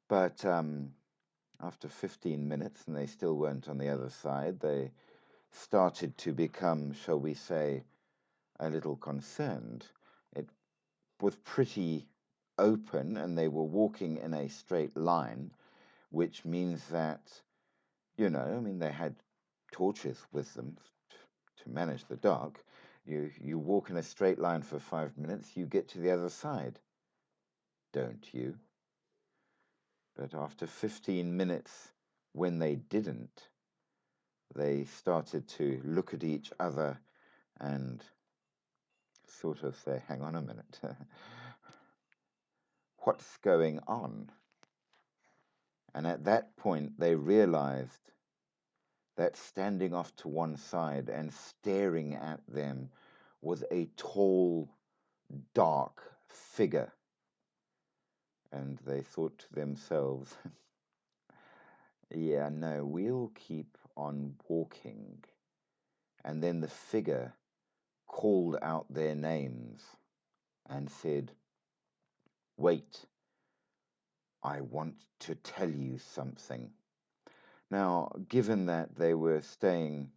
But after 15 minutes and they still weren't on the other side, they started to become, shall we say, a little concerned. It was pretty open and they were walking in a straight line, which means that, I mean, they had torches with them to manage the dark. You walk in a straight line for 5 minutes, you get to the other side, don't you? But after 15 minutes, when they didn't, they started to look at each other and sort of say, hang on a minute, what's going on? And at that point, they realized that standing off to one side and staring at them was a tall, dark figure. And they thought to themselves, yeah, no, we'll keep on walking. And then the figure called out their names and said, wait, I want to tell you something. Now, given that they were staying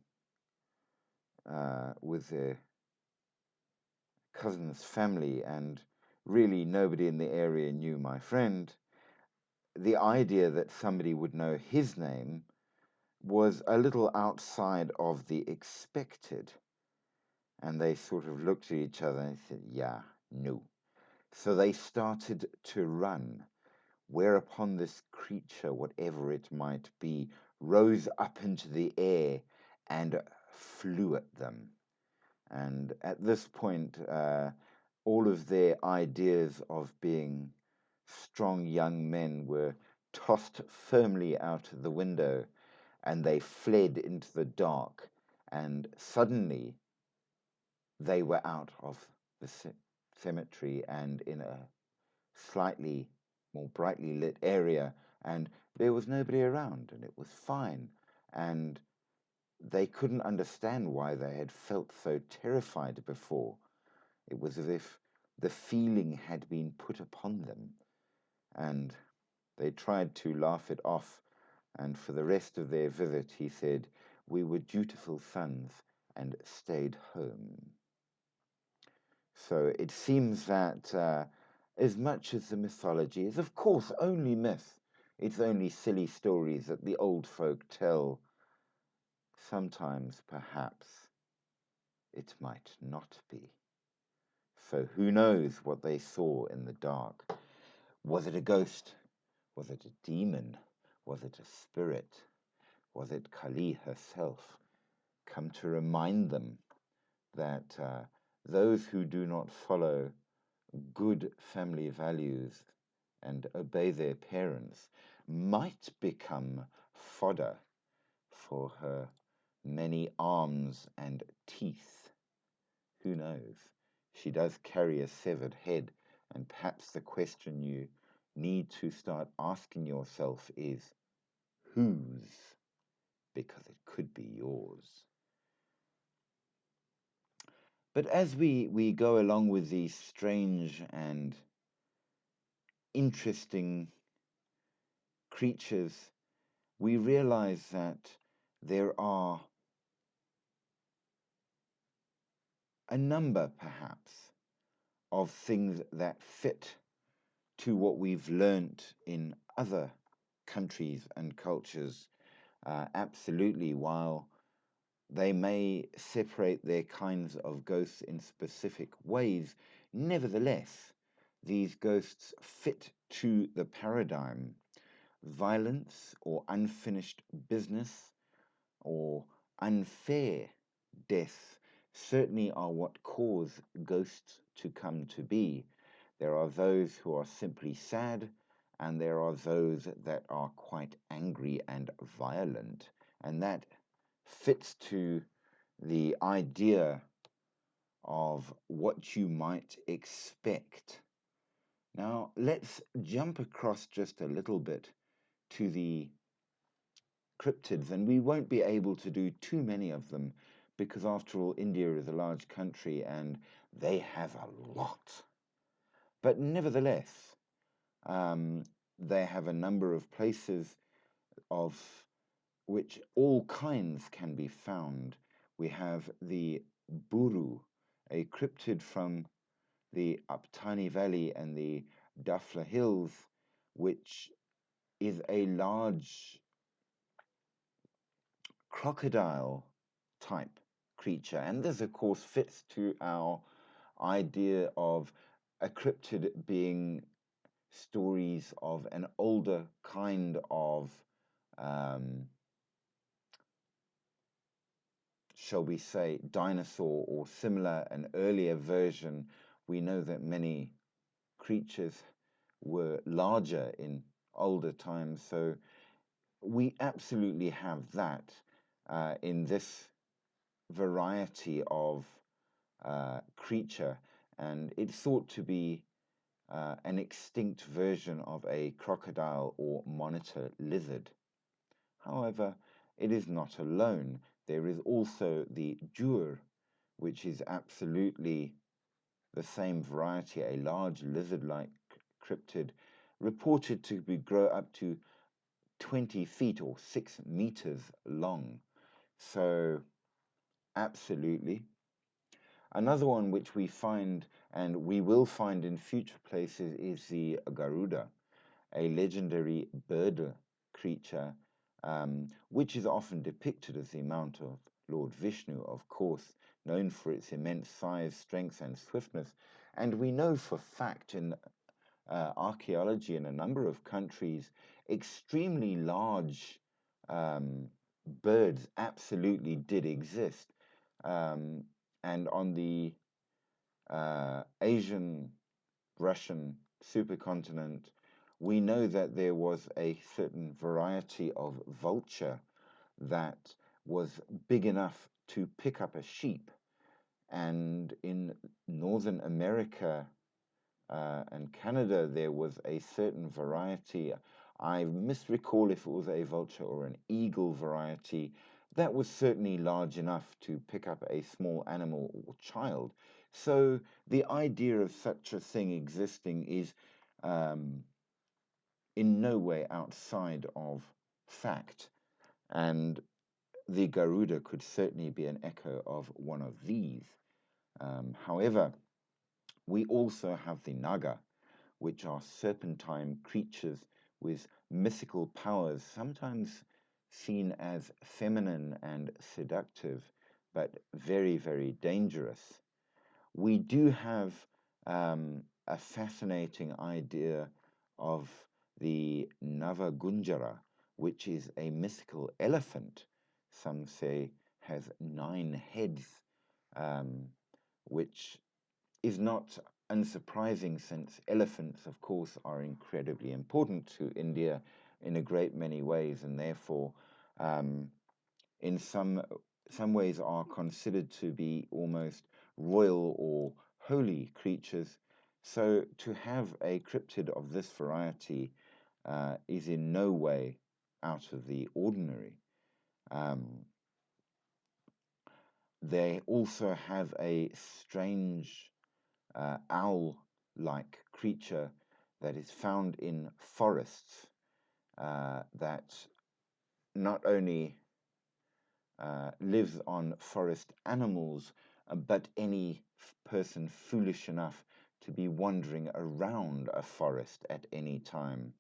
with their cousin's family and really nobody in the area knew my friend, the idea that somebody would know his name was a little outside of the expected. And they sort of looked at each other and said, yeah, no. So they started to run, whereupon this creature, whatever it might be, rose up into the air and flew at them. And at this point, all of their ideas of being strong young men were tossed firmly out of the window, and they fled into the dark. And suddenly, they were out of the cemetery and in a slightly more brightly lit area, and there was nobody around, and it was fine. And they couldn't understand why they had felt so terrified before. It was as if the feeling had been put upon them, and They tried to laugh it off, and for the rest of their visit, he said, "We were dutiful sons and stayed home." So it seems that as much as the mythology is, of course, only myth, it's only silly stories that the old folk tell. Sometimes, perhaps, it might not be. So who knows what they saw in the dark? Was it a ghost? Was it a demon? Was it a spirit? Was it Kali herself, come to remind them that those who do not follow good family values and obey their parents might become fodder for her many arms and teeth? Who knows? She does carry a severed head, and perhaps the question you need to start asking yourself is whose? Because it could be yours. But as we go along with these strange and interesting creatures, we realize that there are a number, perhaps, of things that fit to what we've learnt in other countries and cultures. Absolutely, while they may separate their kinds of ghosts in specific ways, nevertheless, these ghosts fit to the paradigm. Violence or unfinished business or unfair death certainly are what cause ghosts to come to be. There are those who are simply sad, and there are those that are quite angry and violent, and that fits to the idea of what you might expect. Now, let's jump across just a little bit to the cryptids, and we won't be able to do too many of them because, after all, India is a large country and they have a lot. But nevertheless, they have a number of places of which all kinds can be found. We have the Buru, a cryptid from the Aptani Valley and the Dafla Hills, which is a large crocodile type creature. And this, of course, fits to our idea of a cryptid being stories of an older kind of, shall we say, dinosaur or similar, an earlier version. We know that many creatures were larger in older times, so we absolutely have that in this variety of creature, and it's thought to be an extinct version of a crocodile or monitor lizard. However, it is not alone. There is also the jur, which is absolutely the same variety, a large lizard-like cryptid, reported to grow up to 20 feet or 6 meters long. So, absolutely. Another one which we find and we will find in future places is the Garuda, a legendary bird creature, which is often depicted as the mount of Lord Vishnu, of course, known for its immense size, strength, and swiftness. And we know for fact in archaeology in a number of countries, extremely large birds absolutely did exist. And on the Asian Russian supercontinent, we know that there was a certain variety of vulture that was big enough to pick up a sheep. And in Northern America and Canada, there was a certain variety. I misrecall if it was a vulture or an eagle variety that was certainly large enough to pick up a small animal or child. So the idea of such a thing existing is in no way outside of fact. And the Garuda could certainly be an echo of one of these. However, we also have the Naga, which are serpentine creatures with mythical powers, sometimes seen as feminine and seductive, but very, very dangerous. We do have a fascinating idea of the Navagunjara, which is a mythical elephant, some say has 9 heads, um, which is not unsurprising since elephants, of course, are incredibly important to India in a great many ways, and therefore, um, in some ways, are considered to be almost royal or holy creatures. So to have a cryptid of this variety is in no way out of the ordinary. Um, they also have a strange owl like creature that is found in forests that not only lives on forest animals, but any person foolish enough to be wandering around a forest at any time.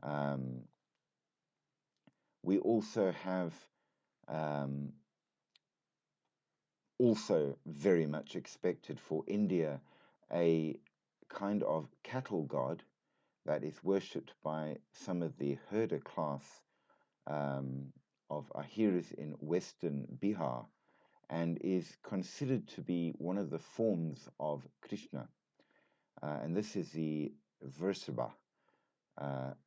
Um, we also have um, also very much expected for India a kind of cattle god that is worshipped by some of the herder class um, of Ahiris in western Bihar and is considered to be one of the forms of Krishna. And this is the Vrsaba,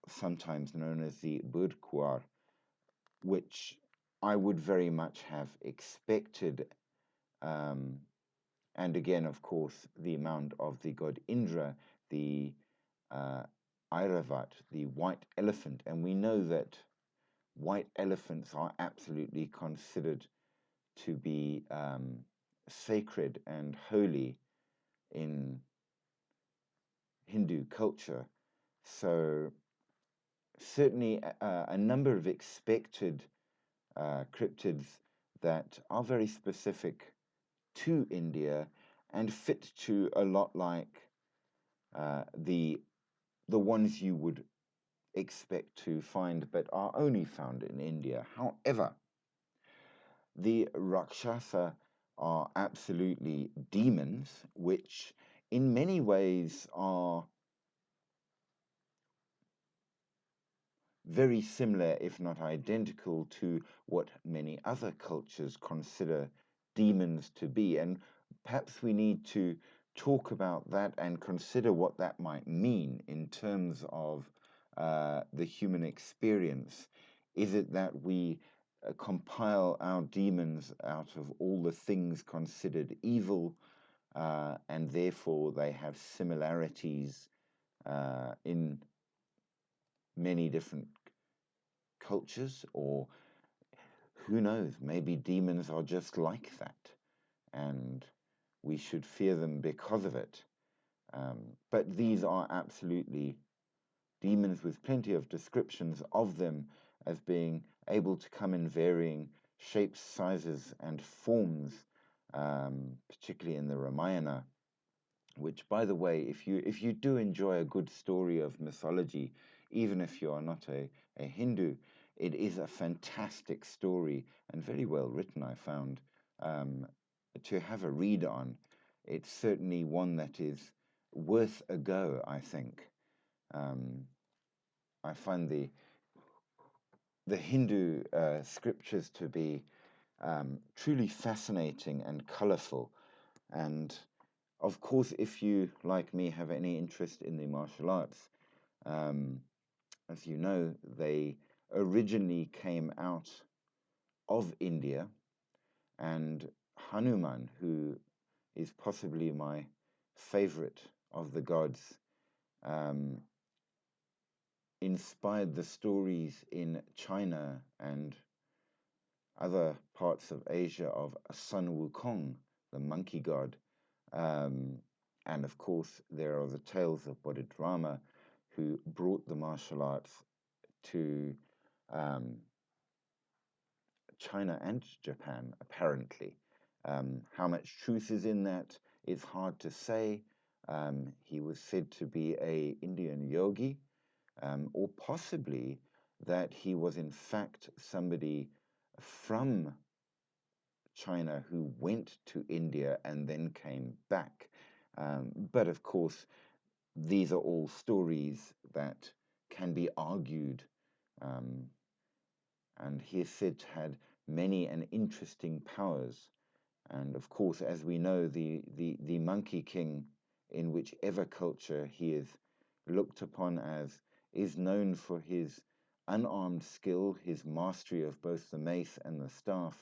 sometimes known as the Budkuar, which I would very much have expected. Um, and again, of course, the amount of the god Indra, the uh, Airavat, the white elephant. And we know that white elephants are absolutely considered to be sacred and holy in Hindu culture. So, certainly a number of expected cryptids that are very specific to India and fit to a lot like the ones you would expect to find but are only found in India. However, the Rakshasa are absolutely demons, which in many ways are very similar, if not identical, to what many other cultures consider demons to be. And perhaps we need to talk about that and consider what that might mean in terms of the human experience. Is it that we compile our demons out of all the things considered evil, and therefore they have similarities in many different cultures, or who knows, maybe demons are just like that and we should fear them because of it. But these are absolutely demons with plenty of descriptions of them as being able to come in varying shapes, sizes, and forms, particularly in the Ramayana. Which, by the way, if you do enjoy a good story of mythology, even if you are not a Hindu, it is a fantastic story and very well written, I found, um, to have a read on. It's certainly one that is worth a go, I think. Um, I find the Hindu scriptures to be truly fascinating and colorful. And of course, if you, like me, have any interest in the martial arts, um, as you know, they originally came out of India, and Hanuman, who is possibly my favorite of the gods, um, inspired the stories in China and other parts of Asia of Sun Wukong, the monkey god. Um, and of course, there are the tales of Bodhidharma, who brought the martial arts to um, China and Japan, apparently. How much truth is in that is hard to say. He was said to be a Indian yogi, or possibly that he was in fact somebody from China who went to India and then came back. But of course, these are all stories that can be argued. Um, and he is said to have many and interesting powers. And of course, as we know, the Monkey King, in whichever culture he is looked upon as, is known for his unarmed skill, his mastery of both the mace and the staff,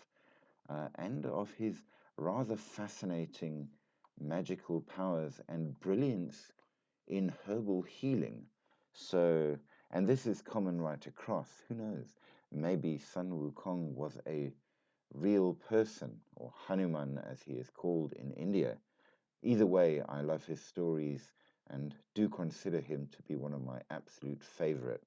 and of his rather fascinating magical powers and brilliance in herbal healing. So, and this is common right across. Who knows? Maybe Sun Wukong was a real person, or Hanuman as he is called in India. Either way, I love his stories and do consider him to be one of my absolute favorite.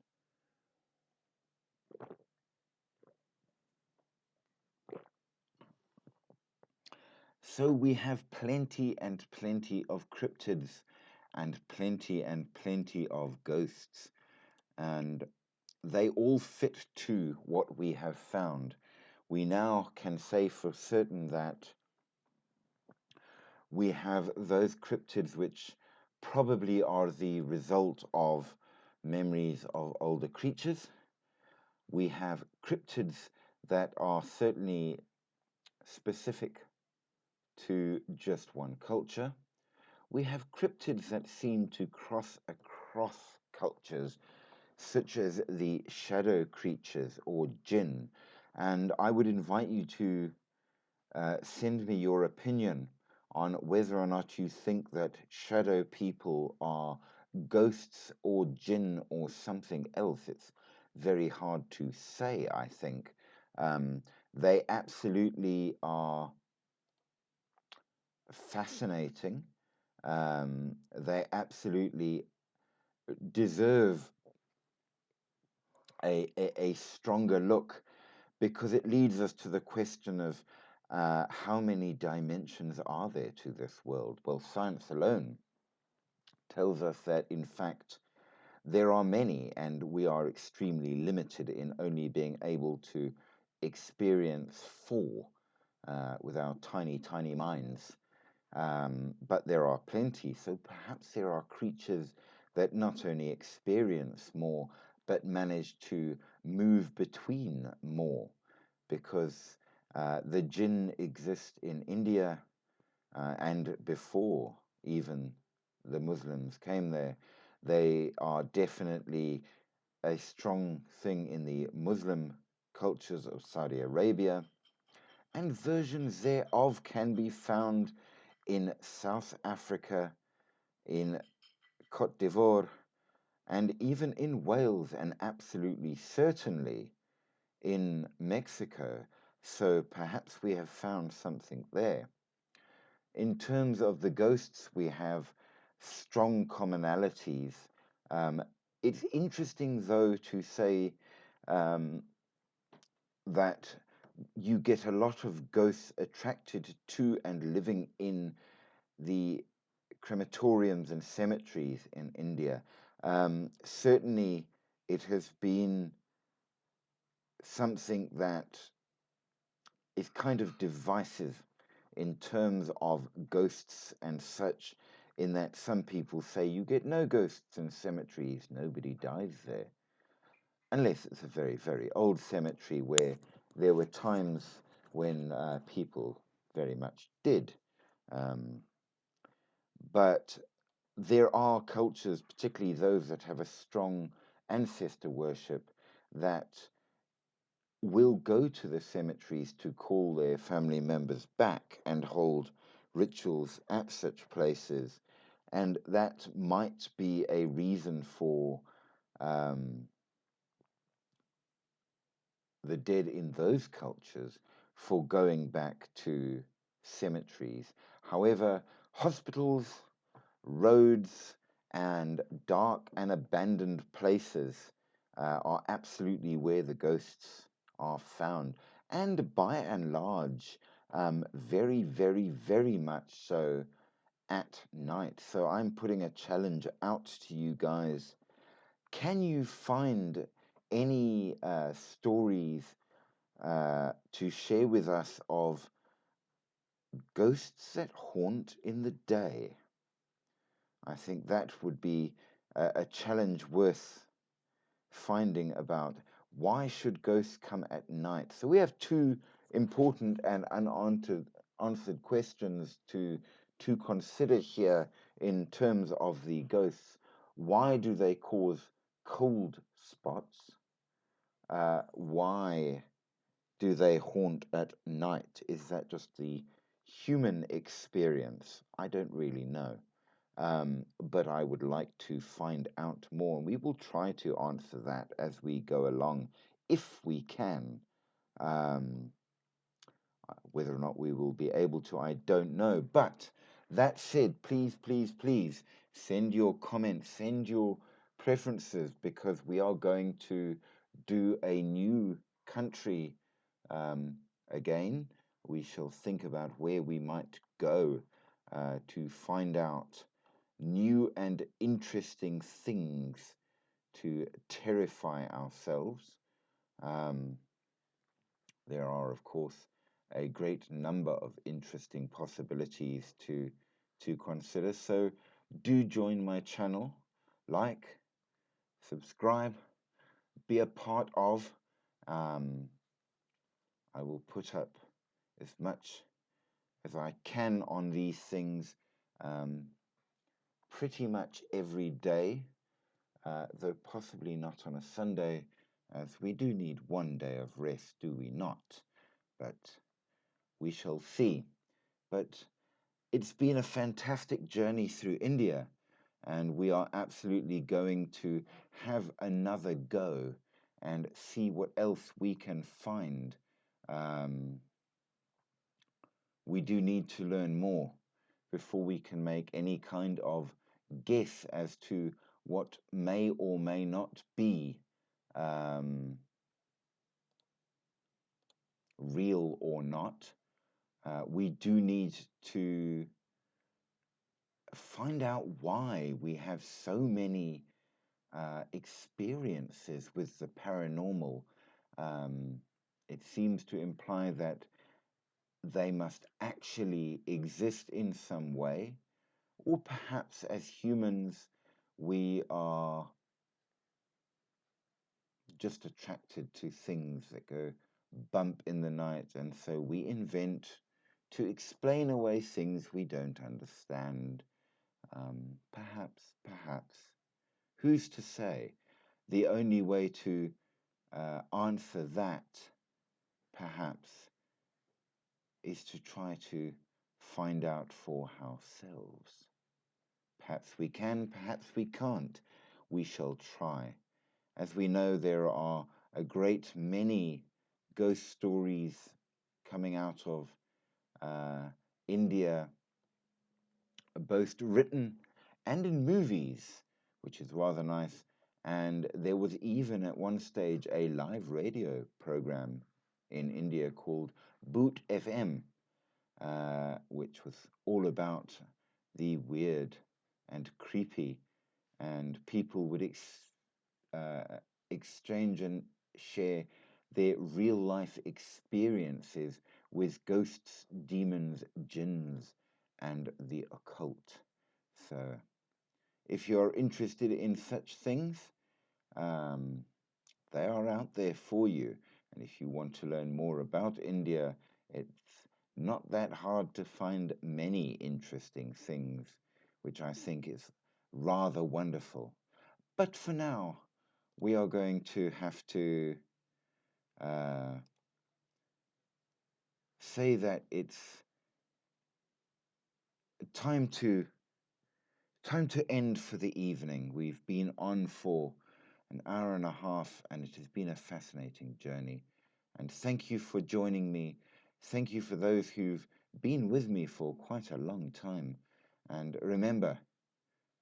So we have plenty and plenty of cryptids and plenty of ghosts, and they all fit to what we have found. We now can say for certain that we have those cryptids which probably are the result of memories of older creatures. We have cryptids that are certainly specific to just one culture. We have cryptids that seem to cross across cultures, such as the shadow creatures or jinn. And I would invite you to send me your opinion on whether or not you think that shadow people are ghosts or jinn or something else. It's very hard to say, I think. They absolutely are fascinating. They absolutely deserve a stronger look, because it leads us to the question of how many dimensions are there to this world? Well, science alone tells us that, in fact, there are many, and we are extremely limited in only being able to experience four with our tiny minds. But there are plenty, so perhaps there are creatures that not only experience more, but manage to move between more, because the jinn exist in India, and before even the Muslims came there. They are definitely a strong thing in the Muslim cultures of Saudi Arabia, and versions thereof can be found in South Africa, in Cote d'Ivoire, and even in Wales, and absolutely certainly in Mexico. So perhaps we have found something there. In terms of the ghosts, we have strong commonalities. It's interesting, though, to say that you get a lot of ghosts attracted to and living in the crematoriums and cemeteries in India. Certainly, it has been something that is kind of divisive in terms of ghosts and such, in that some people say you get no ghosts in cemeteries, nobody dies there. Unless it's a very old cemetery where there were times when people very much did. Um, but there are cultures, particularly those that have a strong ancestor worship, that will go to the cemeteries to call their family members back and hold rituals at such places. And that might be a reason for um, the dead in those cultures for going back to cemeteries. However, hospitals, roads, and dark and abandoned places are absolutely where the ghosts are found, and by and large, very, very, very much so at night. So I'm putting a challenge out to you guys. Can you find any stories to share with us of ghosts that haunt in the day? I think that would be a challenge worth finding about. Why should ghosts come at night? So we have two important and unanswered questions to consider here in terms of the ghosts. Why do they cause cold spots? Why do they haunt at night? Is that just the human experience? I don't really know. But I would like to find out more, and we will try to answer that as we go along, if we can. Um, whether or not we will be able to, I don't know. But that said, please, please, please send your comments, send your preferences, because we are going to do a new country um, again. We shall think about where we might go to find out new and interesting things to terrify ourselves. Um, there are, of course, a great number of interesting possibilities to consider. So do join my channel, like, subscribe, be a part of. Um, I will put up as much as I can on these things um, pretty much every day, though possibly not on a Sunday, as we do need one day of rest, do we not? But we shall see. But it's been a fantastic journey through India, and we are absolutely going to have another go and see what else we can find. Um, we do need to learn more before we can make any kind of guess as to what may or may not be um, real or not. We do need to find out why we have so many experiences with the paranormal. Um, it seems to imply that they must actually exist in some way, or perhaps as humans, we are just attracted to things that go bump in the night, and so we invent to explain away things we don't understand. Perhaps. Who's to say? The only way to answer that, perhaps, is to try to find out for ourselves. Perhaps we can, perhaps we can't. We shall try. As we know, there are a great many ghost stories coming out of India, both written and in movies, which is rather nice. And there was even at one stage a live radio program in India called Boot FM, which was all about the weird and creepy, and people would uh, exchange and share their real life experiences with ghosts, demons, jinns, and the occult. So, if you're interested in such things, um, they are out there for you. And if you want to learn more about India, it's not that hard to find many interesting things, which I think is rather wonderful. But for now, we are going to have to uh, say that it's time to end for the evening. We've been on for an hour and a half, and it has been a fascinating journey. And thank you for joining me. Thank you for those who've been with me for quite a long time. And remember,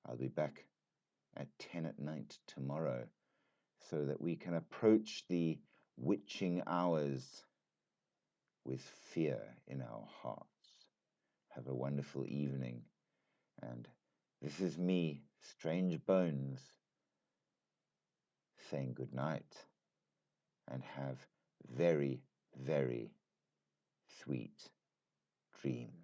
I'll be back at 10 at night tomorrow, so that we can approach the witching hours with fear in our hearts. Have a wonderful evening. And this is me, Strange Bones, saying good night, and have very, very sweet dreams.